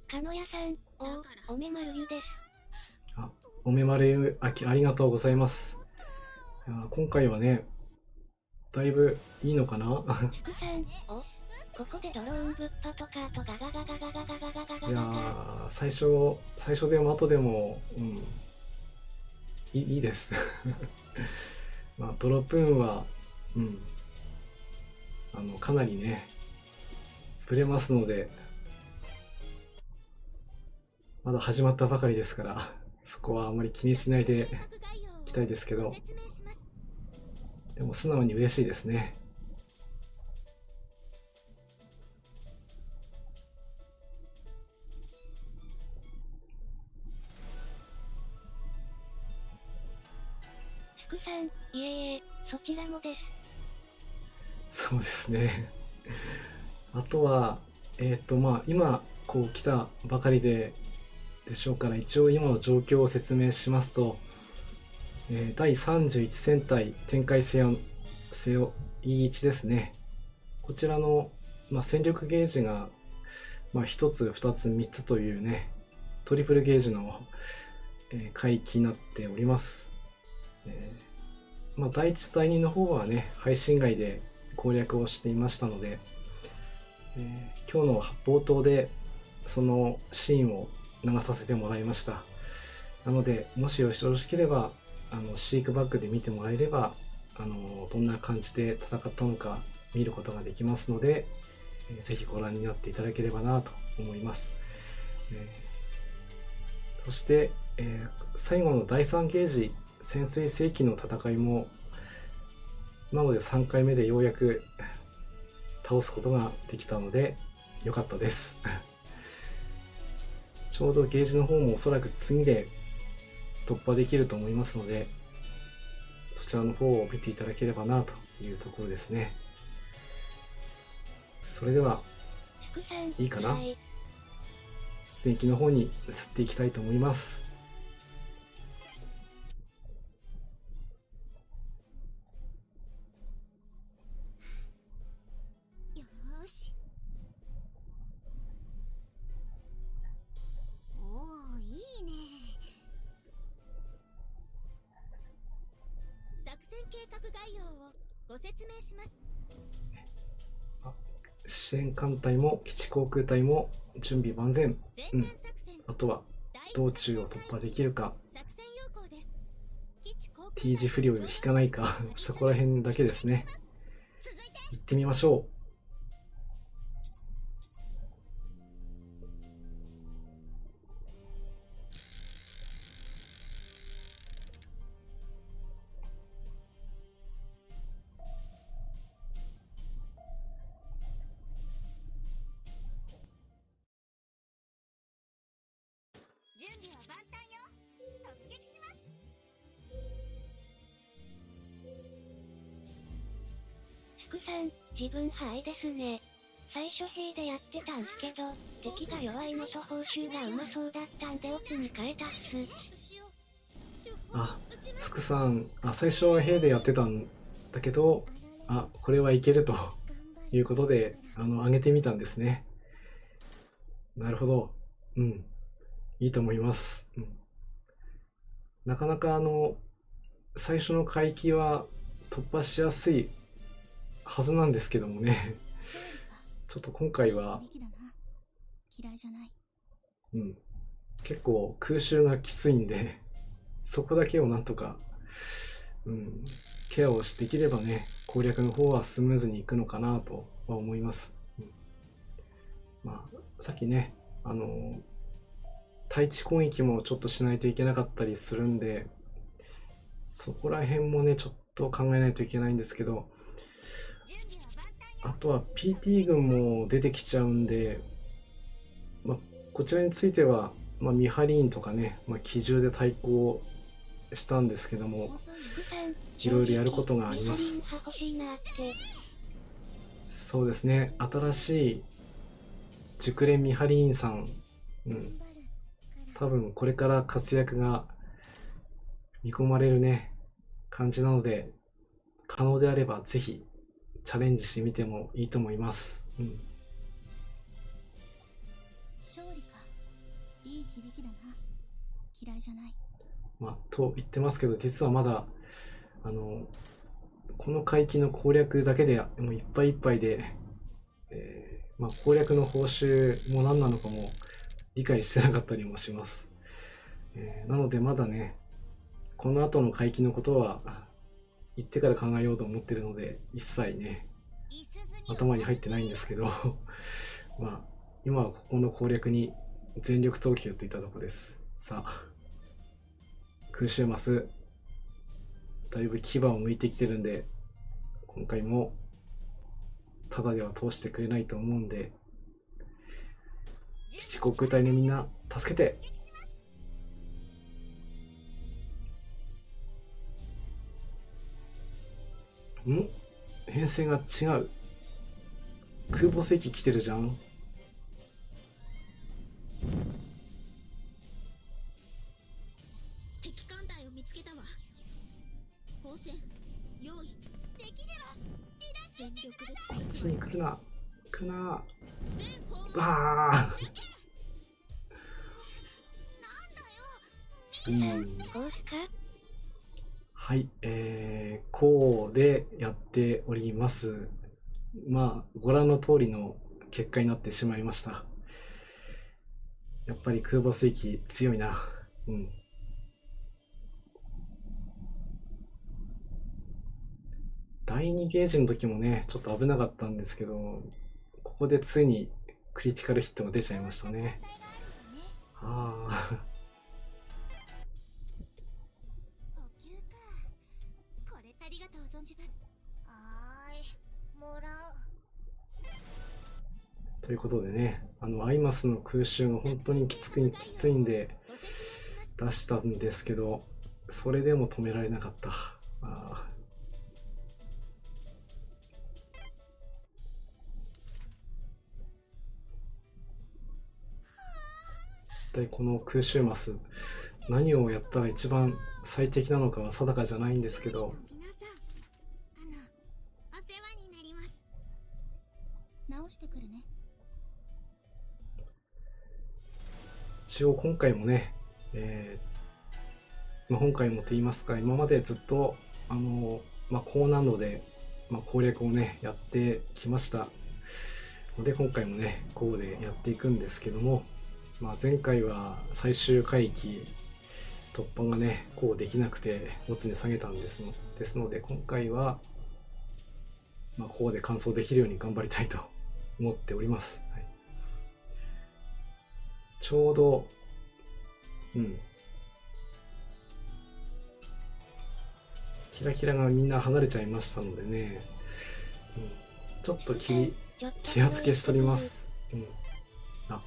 かのやさん、おめまるゆです。あ、おめまるありがとうございます。いや今回はね、だいぶいいのかな。スクさん、ここでドローンぶっぱとかとガガガガガガガガガガガガ。いやー、最初でも後でも、いいです。まあ、ドロップ運は、かなりね、ぶれますので、まだ始まったばかりですから、そこはあまり気にしないでいきたいですけど、でも素直に嬉しいですね。スクさん、いえいえ、そちらもです。そうですね。あとは、まあ、今、来たばかりでしょうから、一応今の状況を説明しますと、第31戦隊展開せよ E1 ですね。こちらの、戦力ゲージが、1つ、2つ、3つというね、トリプルゲージの、海域になっております。第1と第2の方はね、配信外で攻略をしていましたので、今日の冒頭でそのシーンを流させてもらいました。なので、もしよろしければ、シークバックで見てもらえれば、どんな感じで戦ったのか見ることができますので、ぜひご覧になっていただければなと思います。そして、最後の第3ゲージ、潜水世紀の戦いも、今まで3回目でようやく倒すことができたので、良かったです。ちょうどゲージの方もおそらく次で突破できると思いますので、そちらの方を見ていただければなというところですね。それでは、いいかな？出撃の方に移っていきたいと思います。よーし。おー、いいね。作戦計画概要をご説明します。支援艦隊も基地航空隊も準備万全。あとは道中を突破できるか、T 字不良を引かないか、そこら辺だけですね。行ってみましょう。準備は万端よ。突撃します。スクさん、自分派ですね。最初兵でやってたんすけど、敵が弱いのと報酬がうまそうだったんでオツに変えたっす。あ、スクさん、最初は兵でやってたんだけど、これはいけるということで、上げてみたんですね。なるほど。いいと思います。なかなか最初の海域は突破しやすいはずなんですけどもね。ちょっと今回は、結構空襲がきついんで、そこだけをなんとか、ケアをできればね、攻略の方はスムーズにいくのかなとは思います。まあ、さっきね、対地攻撃もちょっとしないといけなかったりするんで、そこら辺もね、ちょっと考えないといけないんですけど、あとは PT 軍も出てきちゃうんで、まあ、こちらについては、まあ、ミハリーンとかね、まあ、機銃で対抗したんですけども、いろいろやることがあります。そうですね、新しい熟練ミハリーンさん、多分これから活躍が見込まれるね、感じなので、可能であればぜひチャレンジしてみてもいいと思います。勝利か。いい響きだな。嫌いじゃない。まあ、と言ってますけど、実はまだ、この海域の攻略だけでもういっぱいいっぱいで、まあ、攻略の報酬も何なのかも理解してなかったりもします。なのでまだね、この後の海域のことは行ってから考えようと思ってるので、一切ね、頭に入ってないんですけど、まあ、今はここの攻略に全力投球といったところです。さあ、空襲マス、だいぶ牙を向いてきてるんで、今回もただでは通してくれないと思うんで、基地航空隊のみんな助けて。編成が違う。空母戦機来てるじゃん。敵艦隊を見つけたわ。砲戦用意。できれば全力でこっちに来るな。来るな。バーコースか？はい、こうでやっております。まあ、ご覧の通りの結果になってしまいました。やっぱり空母水機強いな。第2ゲージの時もね、ちょっと危なかったんですけど、ここでついにクリティカルヒットが出ちゃいましたね。ということでね、アイマスの空襲が本当にきついんで出したんですけど、それでも止められなかった。一体この空襲マス、何をやったら一番最適なのかは定かじゃないんですけど、お世話になります。直してくるね。一応今回もね、今回もと言いますか、今までずっと高難度で、攻略をねやってきましたので、今回もねこうでやっていくんですけども、前回は最終海域突破がねこうできなくてボツに下げたんですので、今回はこうで完走できるように頑張りたいと思っております。はい、ちょうどキラキラがみんな離れちゃいましたのでね、ちょっと気付けしとります。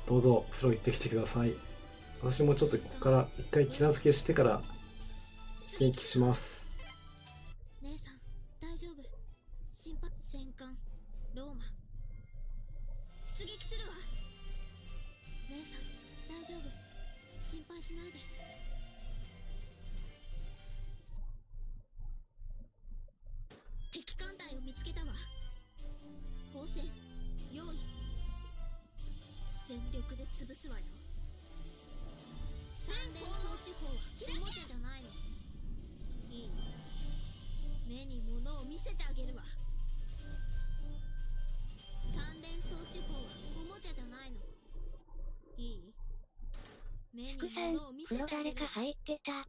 どうぞ風呂行ってきてください。私もちょっとここから一回気付けしてから出撃します。姉さん大丈夫？心拍戦艦ローマ出撃するわ。姉さん大丈夫？心配しないで。敵艦隊を見つけたわ。砲戦用意。全力で潰すわよ。三連装手法はおもちゃじゃないの。いい？目に物を見せてあげるわ。三連装手法はおもちゃじゃないの。いい？目に物を見せてあげるわ。誰か入ってた。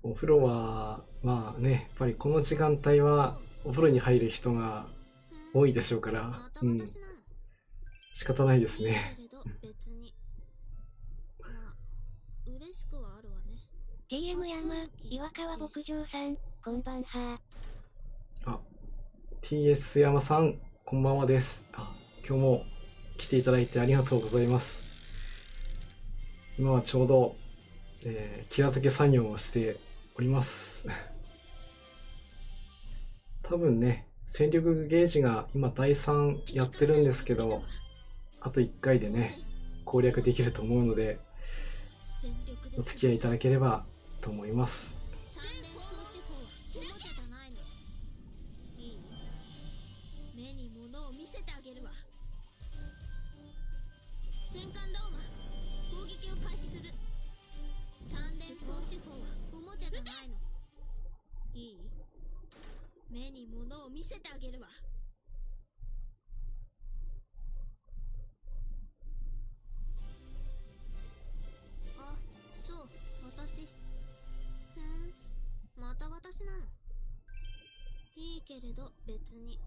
お風呂は、まあね、やっぱりこの時間帯はお風呂に入る人が多いでしょうから、またうん、私なの。仕方ないですいいね。けれど別に。まあ嬉しくはあるわね。 TM 山、岩川牧場さん、こんばんは。あ、TS 山さん、こんばんはです。今日も来ていただいてありがとうございます。今はちょうど、気ら付け作業をしております。多分ね、戦力ゲージが今第3やってるんですけど、あと1回でね、攻略できると思うので、お付き合いいただければと思います。三連装手法はおもちゃじゃないの。いい？目に物を見せてあげるわ。戦艦ローマ、攻撃を開始する。三連装手法はおもちゃじゃないの。いい？目に物を見せてあげるわ。あ、そう、私。また私なの。いいけれど別に。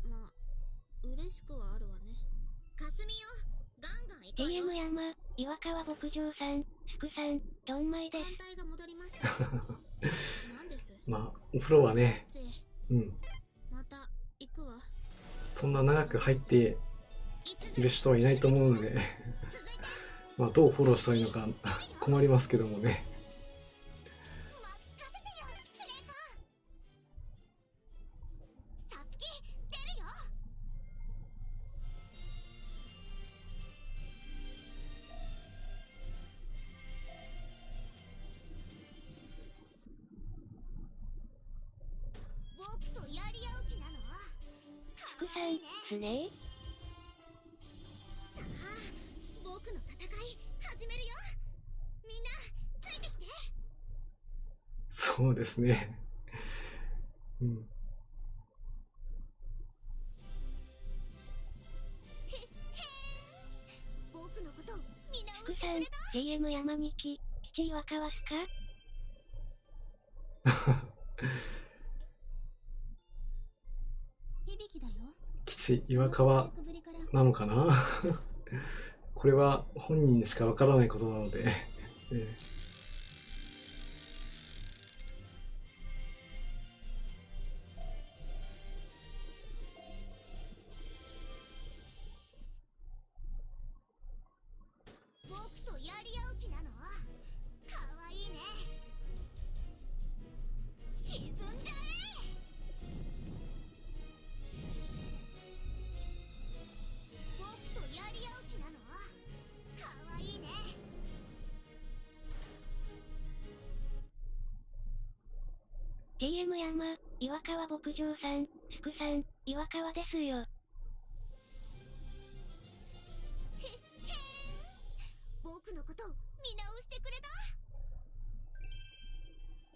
まあ嬉しくはあるわね。かすみよ、ガンガン行こうよ。 TM 山、岩川牧場さん、すくさん、どんまいです。艦隊が戻りました。なんです。まあ、お風呂はね、ついうん、また行くわ。そんな長く入っている人はいないと思うので、まあ、どうフォローしたらいいのか困りますけどもね。さつき、出るよ。僕とやり合う気なの？すくさん、すねさあ、僕の戦い始めるよ。みんなついてきて。そうですね。うん。僕のこと見直すくさん、してくれた。 GM 山に基地岩川すか響だよ。基地岩川なのかなこれは本人にしかわからないことなので、僕とやり合う気なの？かわいいね。沈んじゃえ。僕とやり合う気なの？かわいいね。GM 山、岩川牧場さん、すくさん、岩川ですよ。僕のこと見直してくれた。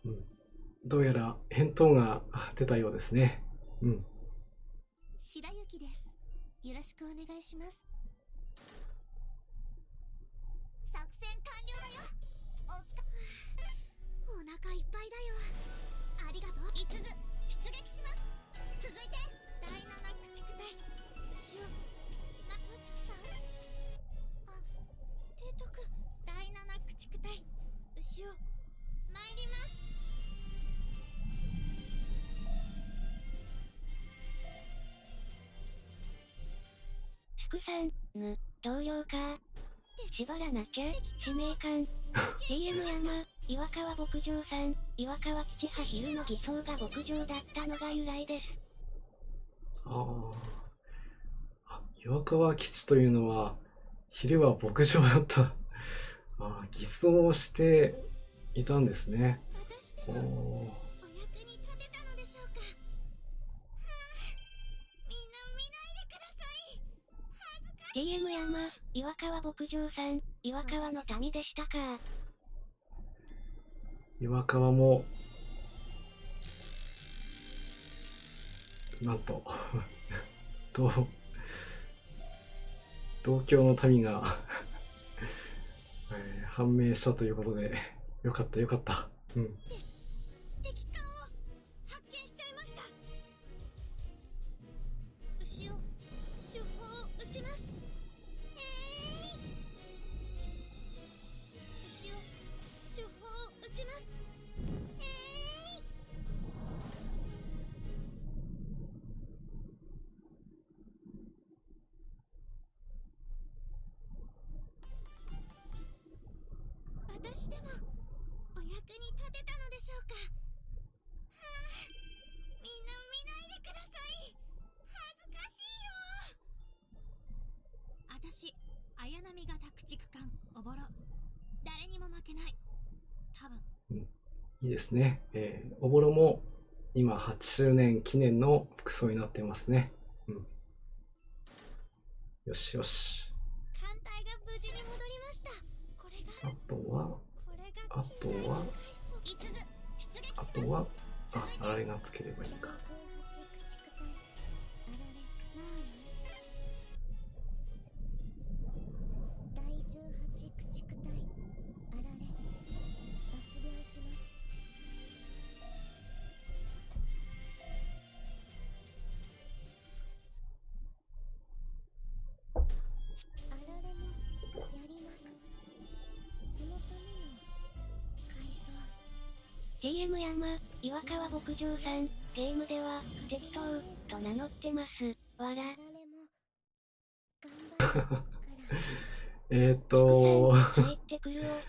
うん、どうやら返答が出たようですね。うん。白雪です。よろしくお願いします。作戦完了だよ。お腹いっぱいだよ。ありがとう。いつず出撃します。続いて第7駆逐隊後ろなうつさん。あ、提督第7駆逐隊後ろ参ります。すくさん、同僚か。縛らなきゃ、使命感。GM 山、岩川牧場さん、岩川基地派昼の偽装が牧場だったのが由来です。岩川基地というのは、昼は牧場だった。偽装していたんですね。私でもお役に立てたのでしょうか。みんな見ないでください。恥ずかしい。 GM 山、岩川牧場さん、岩川の民でしたか。岩川も、なんと、同郷の民が判明したということで、よかったよかった。うん。か。みんな見ないでください。恥ずかしいよ。私、綾波が宅畜艦おぼろ。誰にも負けない。多分。いいですね。おぼろも今8周年記念の服装になってますね。よしよし。艦隊が無事に戻りました。これがあとは、あれがつければいいか。第18駆逐隊あられ脱病します。あられもやります。そのための改装。 TM 山、岩川牧場さん、ゲームでは、適当、と名乗ってます。わら。あられも頑張るから。帰ってくるを。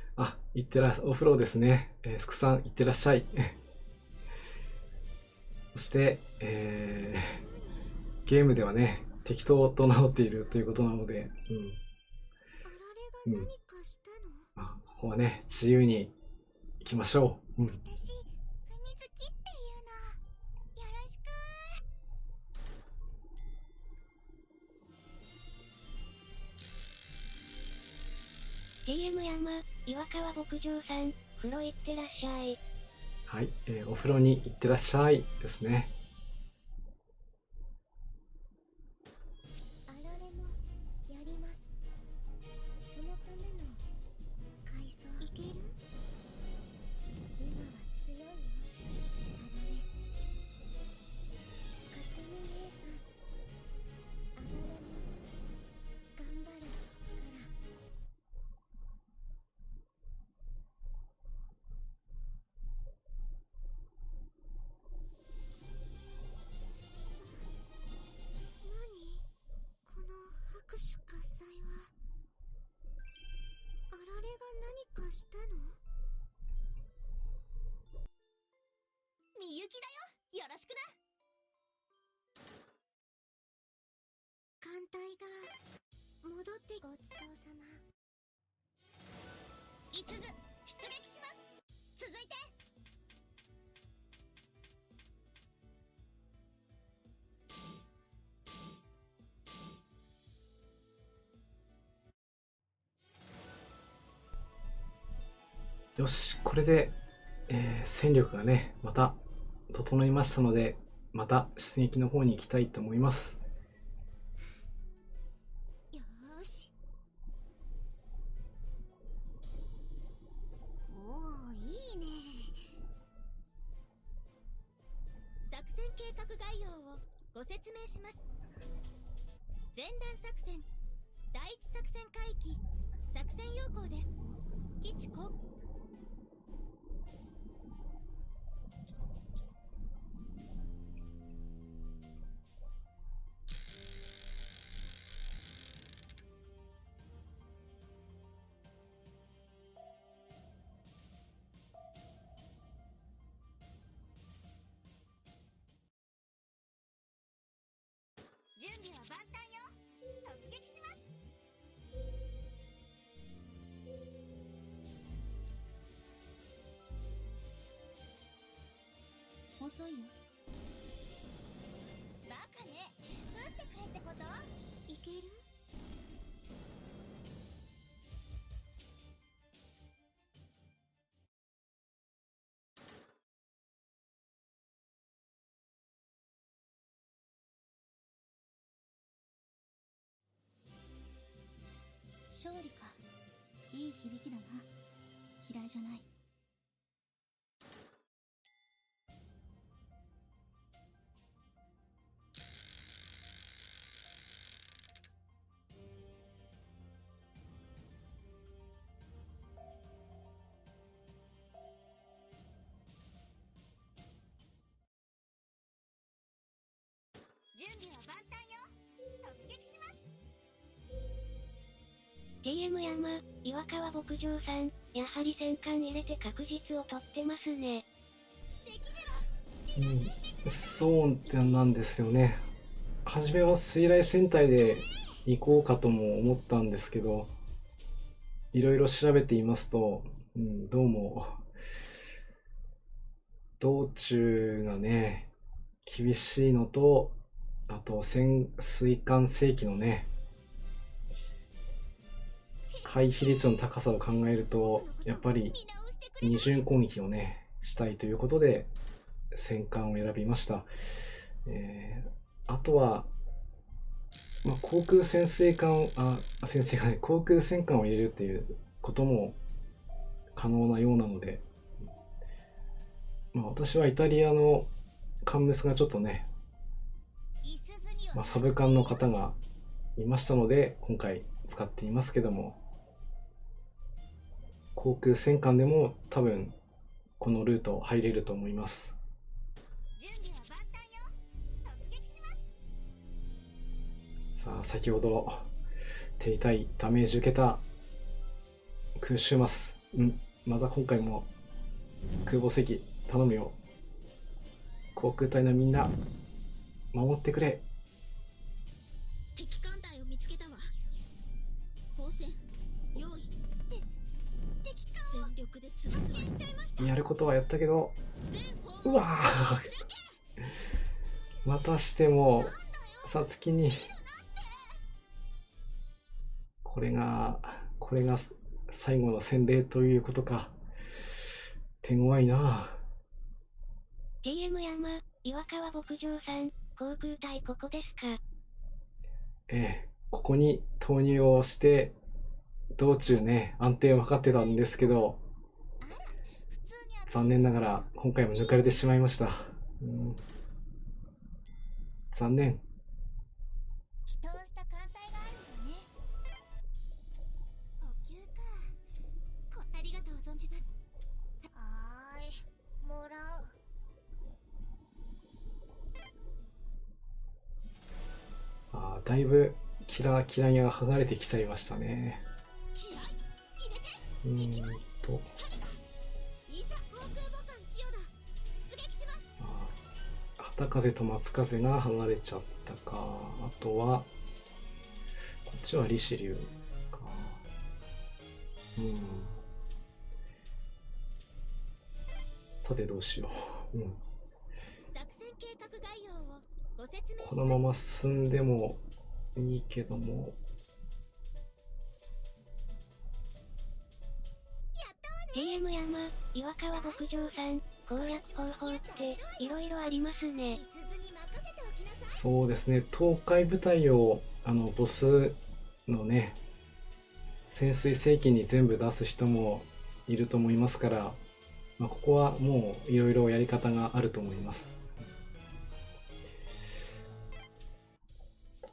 お風呂ですね。すくさん、いってらっしゃい。そして、ゲームではね、適当と名乗っているということなので、あられが何かしたの？ここはね、自由に行きましょう。私、ふみずきっていうの。よろしく。TM 山、岩川牧場さん、風呂行ってらっしゃい。はい、お風呂に行ってらっしゃいですね。あられもやります。そのための改装。いける？今は強いよ。あられ。かすみ姉さん。あられも頑張るから。何？この拍手喝采は。あられが何かしたの？みゆきだよ。よろしくな。艦隊が戻ってごちそうさま。いすず出撃します。続いて。よし、これで、戦力がね、また整いましたので、また出撃の方に行きたいと思います。よーし。おー、いいね。作戦計画概要をご説明します。前段作戦第一作戦海域作戦要項です。基地航準備は万端よ。突撃します。遅いよ。バカね。撃ってくれってこと？いける？勝利か。いい響きだな。嫌いじゃない。準備は万端よ。突撃します。TM 山、岩川牧場さん、やはり戦艦入れて確実を取ってますね。そうなんですよね。初めは水雷戦隊で行こうかとも思ったんですけど、いろいろ調べていますと、どうも道中がね、厳しいのと、あと潜水艦正規のね、回避率の高さを考えると、やっぱり二巡攻撃をね、したいということで、戦艦を選びました。あとは、航空潜水艦、潜水艦ね、航空戦艦を入れるっていうことも可能なようなので、私はイタリアのカンムスがちょっとね、サブ艦の方がいましたので、今回使っていますけども、航空戦艦でも多分このルート入れると思います。さあ、先ほど手痛いダメージ受けた空襲マス。また今回も空母石頼むよ。航空隊のみんな守ってくれ。敵艦隊を見つけたわ。砲戦用意。敵艦を全力で潰すわ。やることはやったけど、うわーまたしてもさつきにこれが最後の洗礼ということか。手強いな。 TM 山、岩川牧場さん、航空隊ここですか？ここに投入をして道中ね、安定を図ってたんですけど、残念ながら今回も抜かれてしまいました。残念。祈祷した艦隊があるのね。補給か。ありがとう存じます。はーい、もらう。だいぶキラキラが離れてきちゃいましたね。旗風と松風が離れちゃったか。あとはこっちはリシリューか。さてどうしよう。このまま進んでもいいけども、TM 山、岩川牧場さん、攻略方法っていろいろありますね。そうですね、東海部隊をボスのね、潜水世紀に全部出す人もいると思いますから、ここはもういろいろやり方があると思います。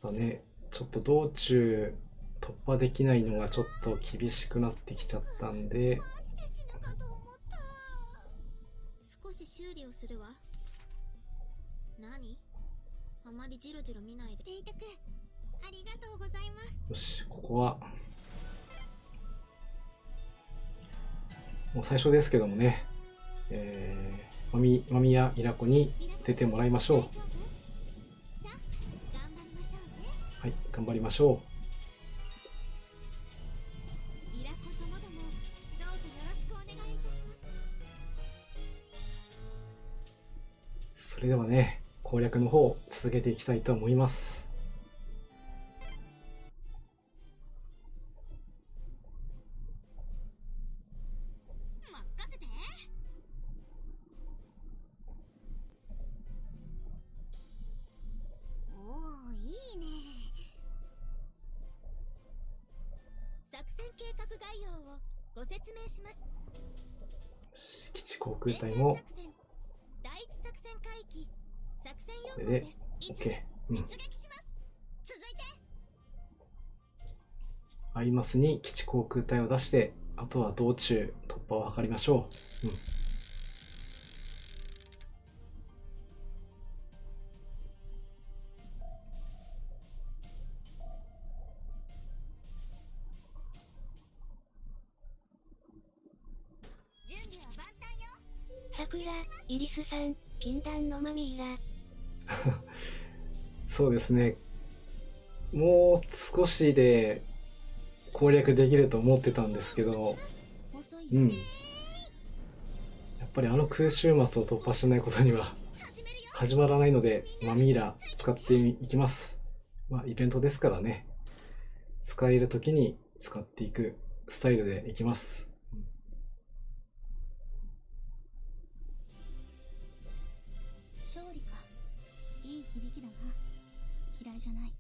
ただね、ちょっと道中突破できないのがちょっと厳しくなってきちゃったんで、少し修理をするわ。何？あまりジロジロ見ないで。提督、ありがとうございます。よし、ここはもう最初ですけどもね、マミやイラコに出てもらいましょう。はい、頑張りましょう。イラコともども、どうぞよろしくお願いいたします。それではね、攻略の方続けていきたいと思います。任せて。おー、いいね。作戦計画概要をご説明します。基地航空隊も第一作戦海域作戦これで要項です。OK。出撃します。続いて。アイマスに基地航空隊を出して、あとは道中突破を図りましょう。準備は万端よ。さくら、イリスさん、禁断のマミーラ。そうですね。もう少しで攻略できると思ってたんですけど、遅いよ。うん。やっぱりあの空襲マスを突破しないことには始めるよ。始まらないので、ミイラ使っていきます。イベントですからね。使える時に使っていくスタイルでいきます。勝利か。いい響きだな。嫌いじゃない。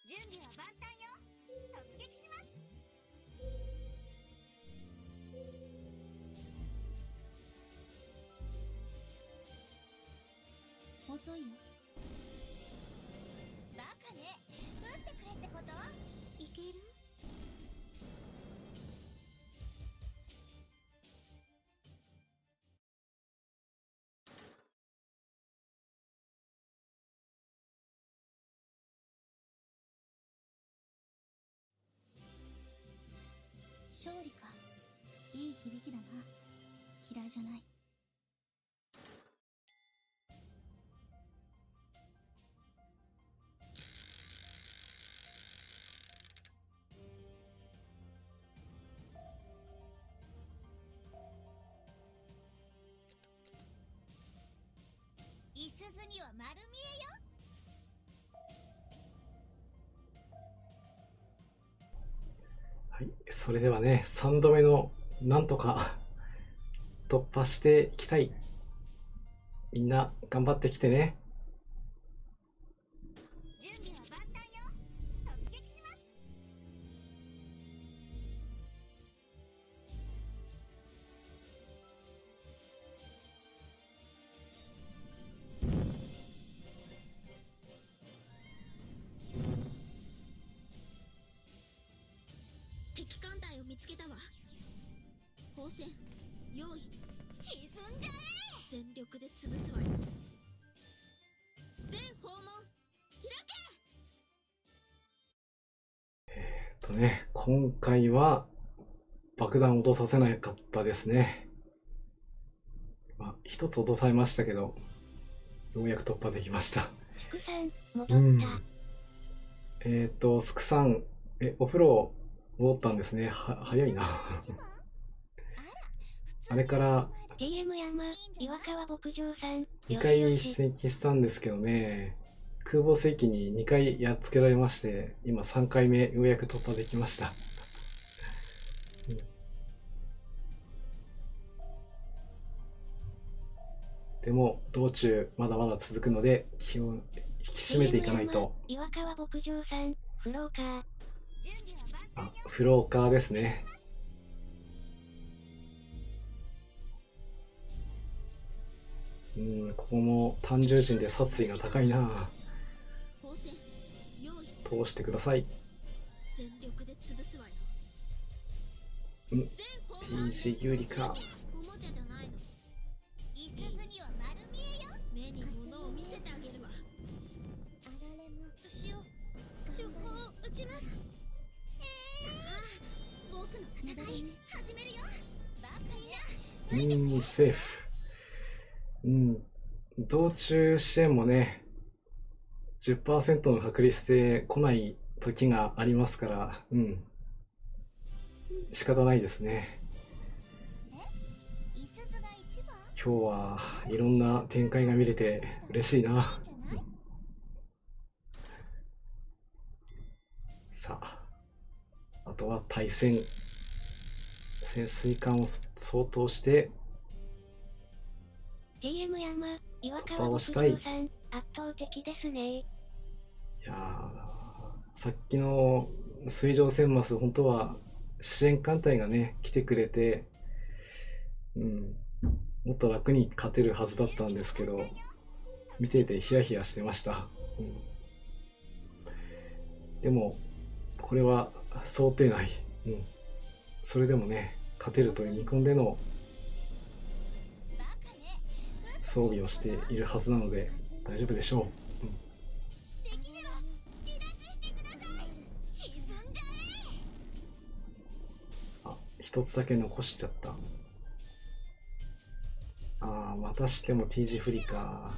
準備は万端よ。突撃します。遅いよ。バカね。撃ってくれってこと？いける？勝利か。いい響きだな。嫌いじゃない。いすずには丸見えよ。はい。それではね、3度目のなんとか突破していきたい。みんな頑張ってきてね。準備は万端よ。突撃します。敵艦隊を見つけたわ。砲戦用意。沈んじゃえ。全力で潰すわよ。全訪問開今回は爆弾を落とさせなかったですね。一つ落とされましたけど、ようやく突破できました。スクさん、戻った。スクさん、お風呂戻ったんですね。早いな。あれから TM 山、岩川牧場さん、 2回よしよし。出撃したんですけどね、空母戦機に2回やっつけられまして、今3回目ようやく突破できました。でも道中まだまだ続くので気を引き締めていかないと。岩川牧場さん、フローカー。フローカーですね。ここも単純人で殺意が高いな。通してください。全力で潰すわよ。TC 有利か。おもちゃじゃないの。いすずには丸見えよ。目に物を見せてあげるわ。あられも手法を打ちます。僕の戦い始めるよ。バカにな。セーフ。道中支援もね、10% の確率で来ない時がありますから、仕方ないですね。今日はいろんな展開が見れて嬉しいな。さあ、あとは対戦。潜水艦を相当して TM 山、岩突破川牧場をしたい。さん、圧倒的ですね。いやさっきの水上戦マス、本当は支援艦隊がね来てくれて、もっと楽に勝てるはずだったんですけど、見ててヒヤヒヤしてました。でもこれは想定内。それでもね勝てるという見込んでの装備をしているはずなので大丈夫でしょう。できれば離脱してください。沈んじゃえ。一つだけ残しちゃった。またしても T 字不利か。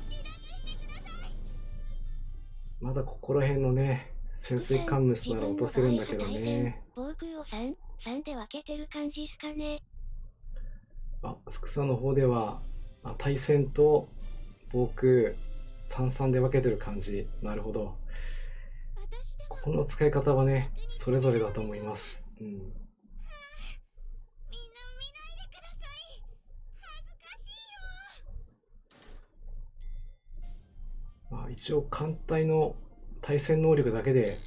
まだここら辺のね、潜水艦ムスなら落とせるんだけどね。防空を3で分けてる感じっすかね。スクサの方では対戦と防空3で分けてる感じ。なるほど。ここの使い方はね、それぞれだと思います。みんな見ないでください。恥ずかしいよ。一応艦隊の対戦能力だけで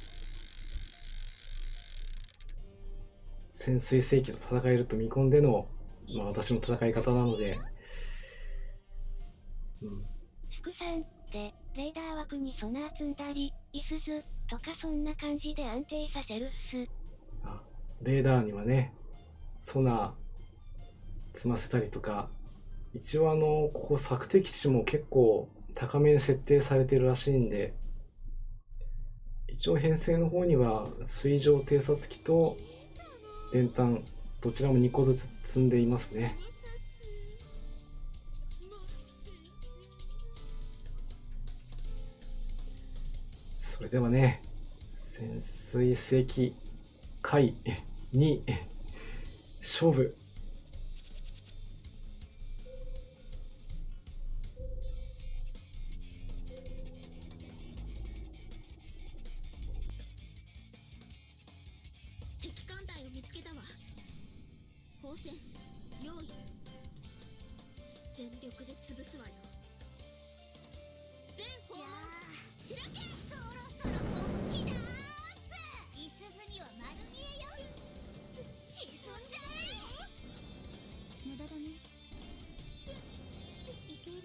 潜水世紀と戦えると見込んでの、私の戦い方なので、スクさんでレーダー枠にソナー積んだり、イスズとかそんな感じで安定させるっす。レーダーにはね、ソナー積ませたりとか、一応ここ索敵値も結構高めに設定されてるらしいんで、一応編成の方には水上偵察機と電炭どちらも2個ずつ積んでいますね。それではね、潜水世紀回に勝負。敵艦隊を見つけたわ。砲戦用意。全力で潰すわよ。全砲開け。そろそろ本気だーす。イスズには丸見えよ。沈んじゃえ。無駄だね。いける。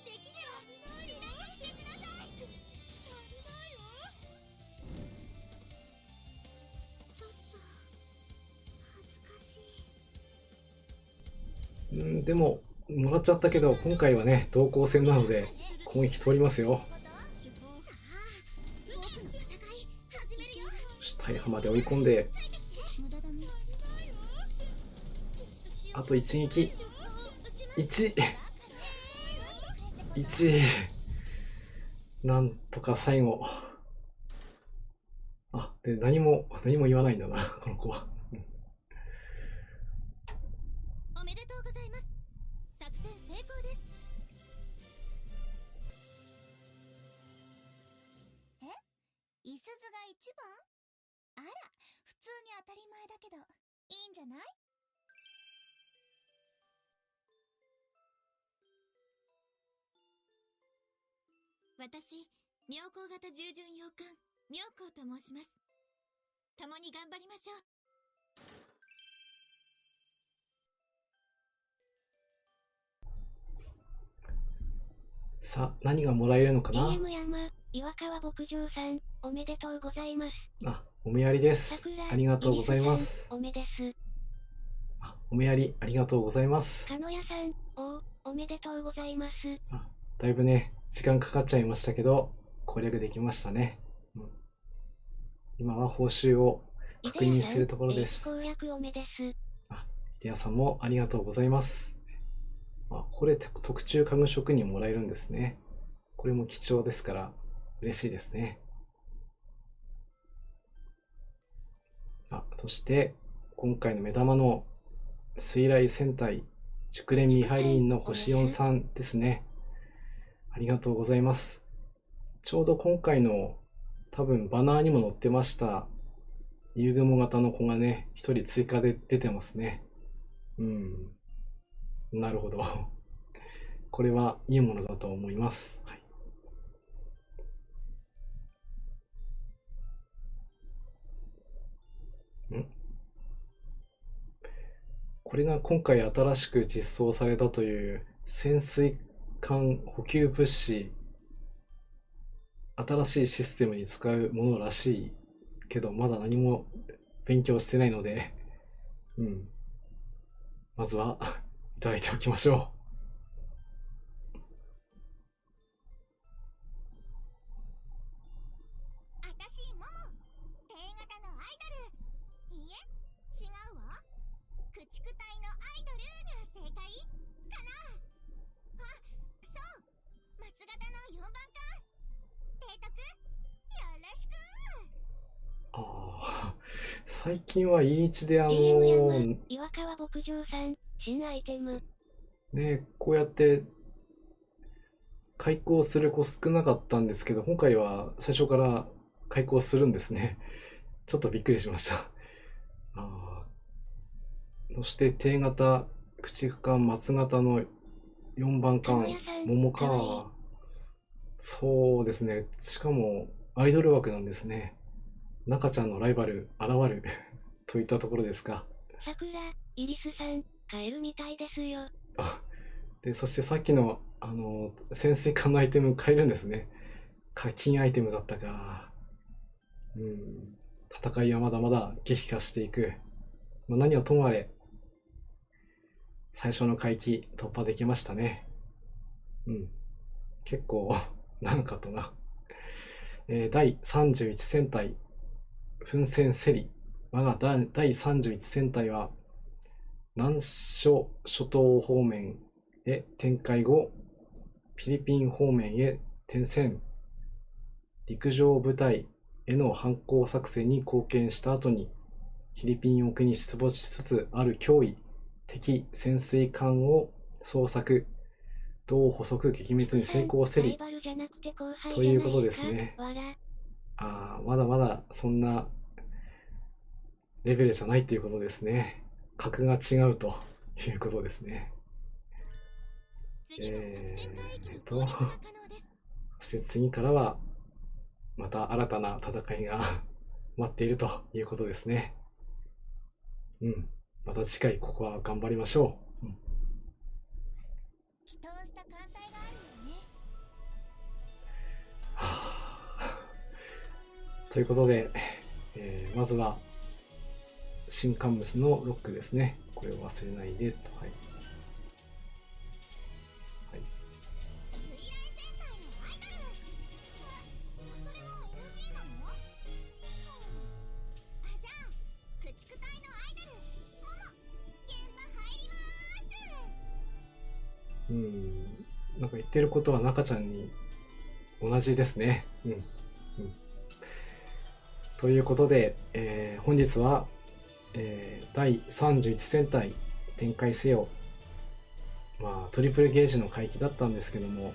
できれば離脱してください。ちょっと恥ずかしい。でももらっちゃったけど、今回はね同行戦なので攻撃通りますよ。大破まで追い込んで、あと一撃1なんとか最後。で何も言わないんだなこの子は。おめでとうございます。作戦成功です。イスズが一番？あら、普通に当たり前だけど、いいんじゃない？私、妙高型従順洋艦、妙高と申します。共に頑張りましょう。さあ何がもらえるのかな。 DM 山、岩川牧場さん、おめでとうございます。おめやりです。ありがとうございます。おめです。おめやりありがとうございます。かのやさん、おめでとうございます。だいぶね時間かかっちゃいましたけど攻略できましたね。今は報酬を確認しているところです。攻略おめです。イデアさんもありがとうございます。これ特注家具職人もらえるんですね。これも貴重ですから嬉しいですね。そして今回の目玉の水雷戦隊熟練ミハイリーンの星4さんですね。ありがとうございます。ちょうど今回の多分バナーにも載ってました夕雲型の子がね一人追加で出てますね。なるほどこれはいいものだと思います。これが今回新しく実装されたという潜水艦補給物資、新しいシステムに使うものらしいけど、まだ何も勉強してないのでうん。まずは、いただいておきましょあたしモモ、低型のアイドル。いいえ、違うわ。駆逐隊のアイドルが正解かな。あ、そう、松型の4番か。提督、よろしく。う。ああ、最近は E1 でDM 山、岩川牧場さん、新アイテム。ね、こうやって開校する子少なかったんですけど、今回は最初から開校するんですね。ちょっとびっくりしました。あー、そして低型、駆逐艦、松型の4番艦、桃か。そうですね。しかもアイドル枠なんですね。中ちゃんのライバル現るといったところですか。桜、イリスさん、買えるみたいですよ。あ、で、そしてさっきの、潜水艦のアイテム買えるんですね。課金アイテムだったか。うん。戦いはまだまだ激化していく。まあ、何はともあれ、最初の回帰突破できましたね。うん。結構長かったな。第31戦隊、奮戦セリ。我が第31戦隊は、南諸諸島方面へ展開後、フィリピン方面へ転戦。陸上部隊への反攻作戦に貢献した後に、フィリピン沖に出没しつつある脅威、敵潜水艦を捜索、同捕捉撃滅に成功せり、ということですね。まだまだそんなレベルじゃないっていうことですね。格が違うということですね。そして次からはまた新たな戦いが待っているということですね。うん。また次回ここは頑張りましょう。祈祷した艦隊があるよね。ということで、まずは新カンムスのロックですね。これを忘れないでと。はい。はい。水雷戦隊のアイドル。それも NG なの？じゃあ、駆逐隊のアイドル、モモ、現場入りまーす。なんか言ってることは中ちゃんに同じですね。ということで、本日は、第31戦隊展開せよ。まあ、トリプルゲージの回帰だったんですけども、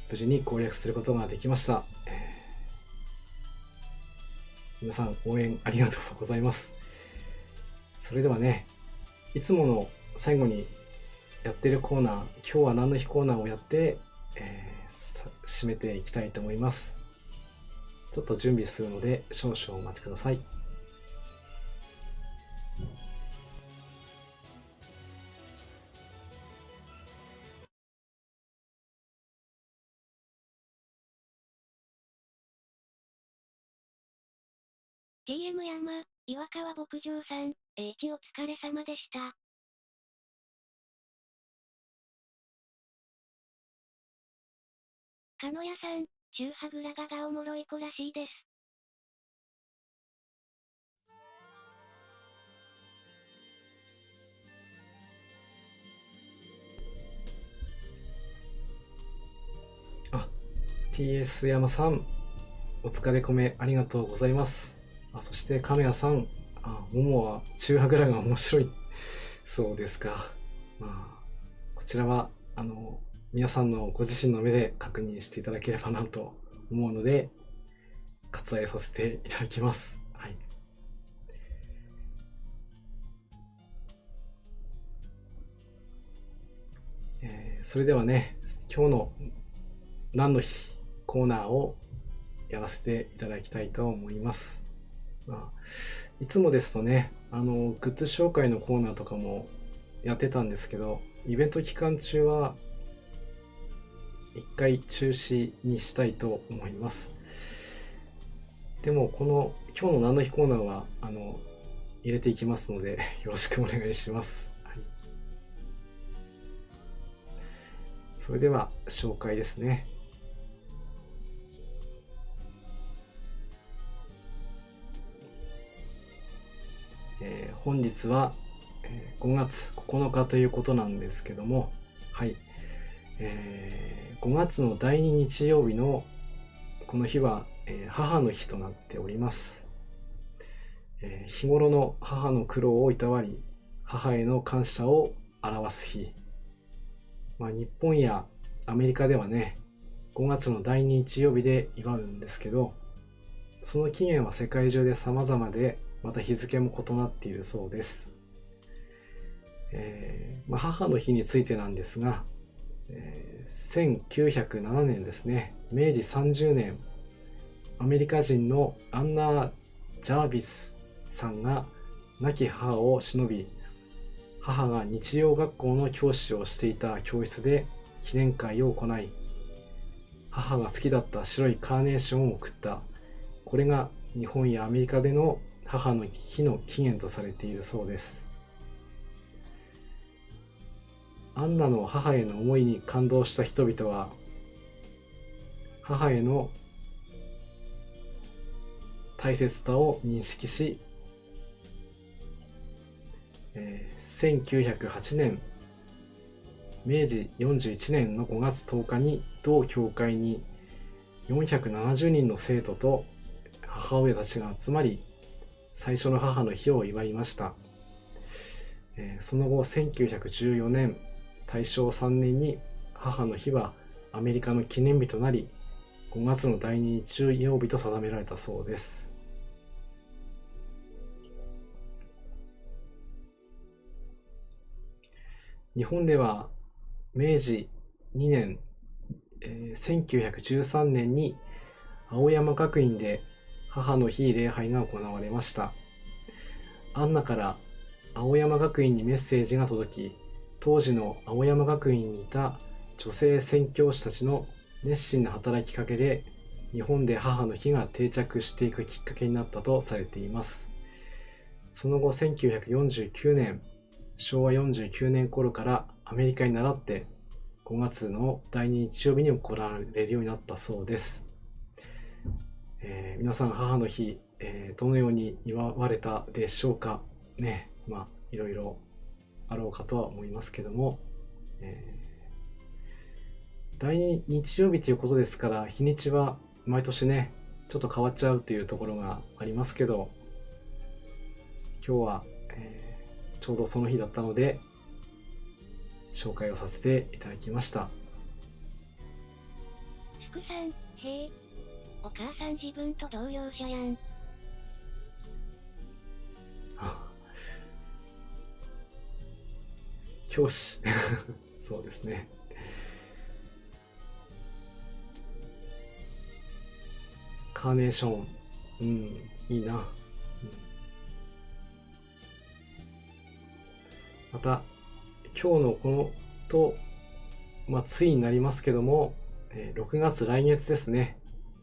無事に攻略することができました。皆さん応援ありがとうございます。それではね、いつもの最後にやってるコーナー、今日は何の日コーナーをやって、締めていきたいと思います。ちょっと準備するので少々お待ちください。GM 山、岩川牧場さん、H お疲れ様でした。かのやさん、中はぐらががおもろい子らしいです。TS 山さん、お疲れコメありがとうございます。そしてカメヤさん、ももは中はぐらが面白い。そうですか。こちらは皆さんのご自身の目で確認していただければなと思うので割愛させていただきます。はい。それではね、今日の何の日コーナーをやらせていただきたいと思います。いつもですとね、グッズ紹介のコーナーとかもやってたんですけど、イベント期間中は一回中止にしたいと思います。でもこの今日の何の日コーナーは入れていきますのでよろしくお願いします。はい、それでは紹介ですね。本日は5月9日ということなんですけども、はい、5月の第2日曜日のこの日は、母の日となっております。日頃の母の苦労をいたわり、母への感謝を表す日。日本やアメリカではね、5月の第2日曜日で祝うんですけど、その起源は世界中で様々で、また日付も異なっているそうです。母の日についてなんですが、1907年ですね、明治30年、アメリカ人のアンナ・ジャービスさんが亡き母を偲び、母が日曜学校の教師をしていた教室で記念会を行い、母が好きだった白いカーネーションを贈った。これが日本やアメリカでの母の日の起源とされているそうです。アンナの母への思いに感動した人々は、母への大切さを認識し、1908年、明治41年の5月10日に同教会に470人の生徒と母親たちが集まり、最初の母の日を祝いました。その後、1914年、大正3年に母の日はアメリカの記念日となり、5月の第2日曜日と定められたそうです。日本では明治2年、1913年に青山学院で母の日礼拝が行われました。アンナから青山学院にメッセージが届き、当時の青山学院にいた女性宣教師たちの熱心な働きかけで、日本で母の日が定着していくきっかけになったとされています。その後、1949年、昭和49年頃からアメリカに倣って5月の第2日曜日に行われるようになったそうです。皆さん母の日、どのように祝われたでしょうかね。いろいろあろうかとは思いますけども、第2日曜日ということですから、日にちは毎年ねちょっと変わっちゃうというところがありますけど、今日は、ちょうどその日だったので紹介をさせていただきました。つくさん、へえ、お母さん自分と同業者やん。教師そうですね。カーネーション、いいな。また今日のこのと、ついになりますけども、6月来月ですね。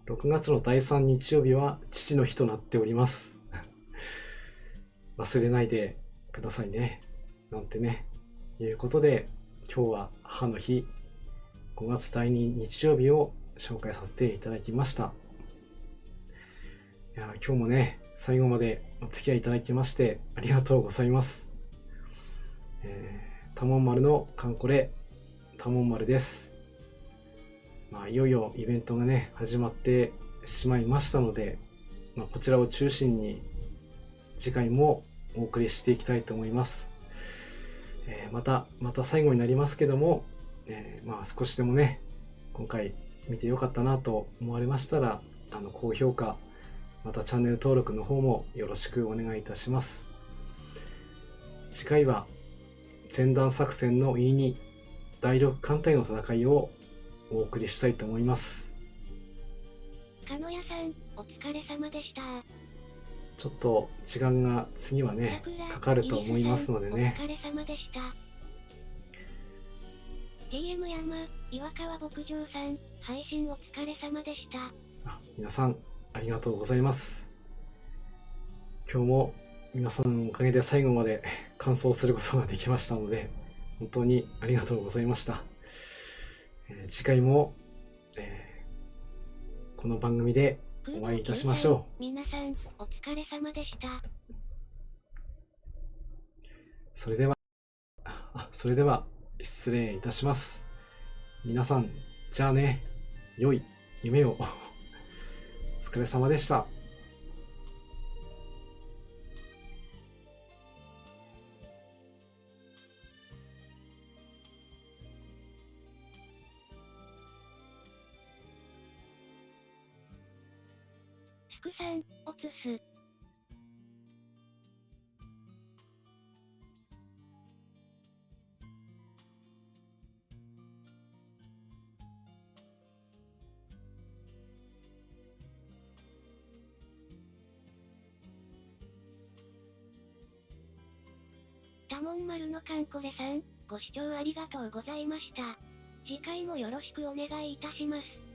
6月の第3日曜日は父の日となっております忘れないでくださいね、なんてねいうことで、今日は母の日5月第2日曜日を紹介させていただきました。今日もね最後までお付き合いいただきましてありがとうございます。多聞丸のカンコレ多聞丸です。いよいよイベントがね始まってしまいましたので、こちらを中心に次回もお送りしていきたいと思います。また最後になりますけども、少しでもね今回見てよかったなと思われましたら、高評価またチャンネル登録の方もよろしくお願いいたします。次回は前段作戦のE2第6艦隊の戦いをお送りしたいと思います。かのやさん、お疲れ様でした。ちょっと時間が次はねかかると思いますのでね。お疲れ様でした。TM 山、岩川牧場さん、配信お疲れ様でした。皆さんありがとうございます。今日も皆さんのおかげで最後まで完走することができましたので、本当にありがとうございました。次回も、この番組でお会いいたしましょう。皆さん、お疲れ様でした。それでは、失礼いたします。皆さん、じゃあね、良い夢を。お疲れ様でした。スクさん、おつす。タモン丸のカンコレさん、ご視聴ありがとうございました。次回もよろしくお願いいたします。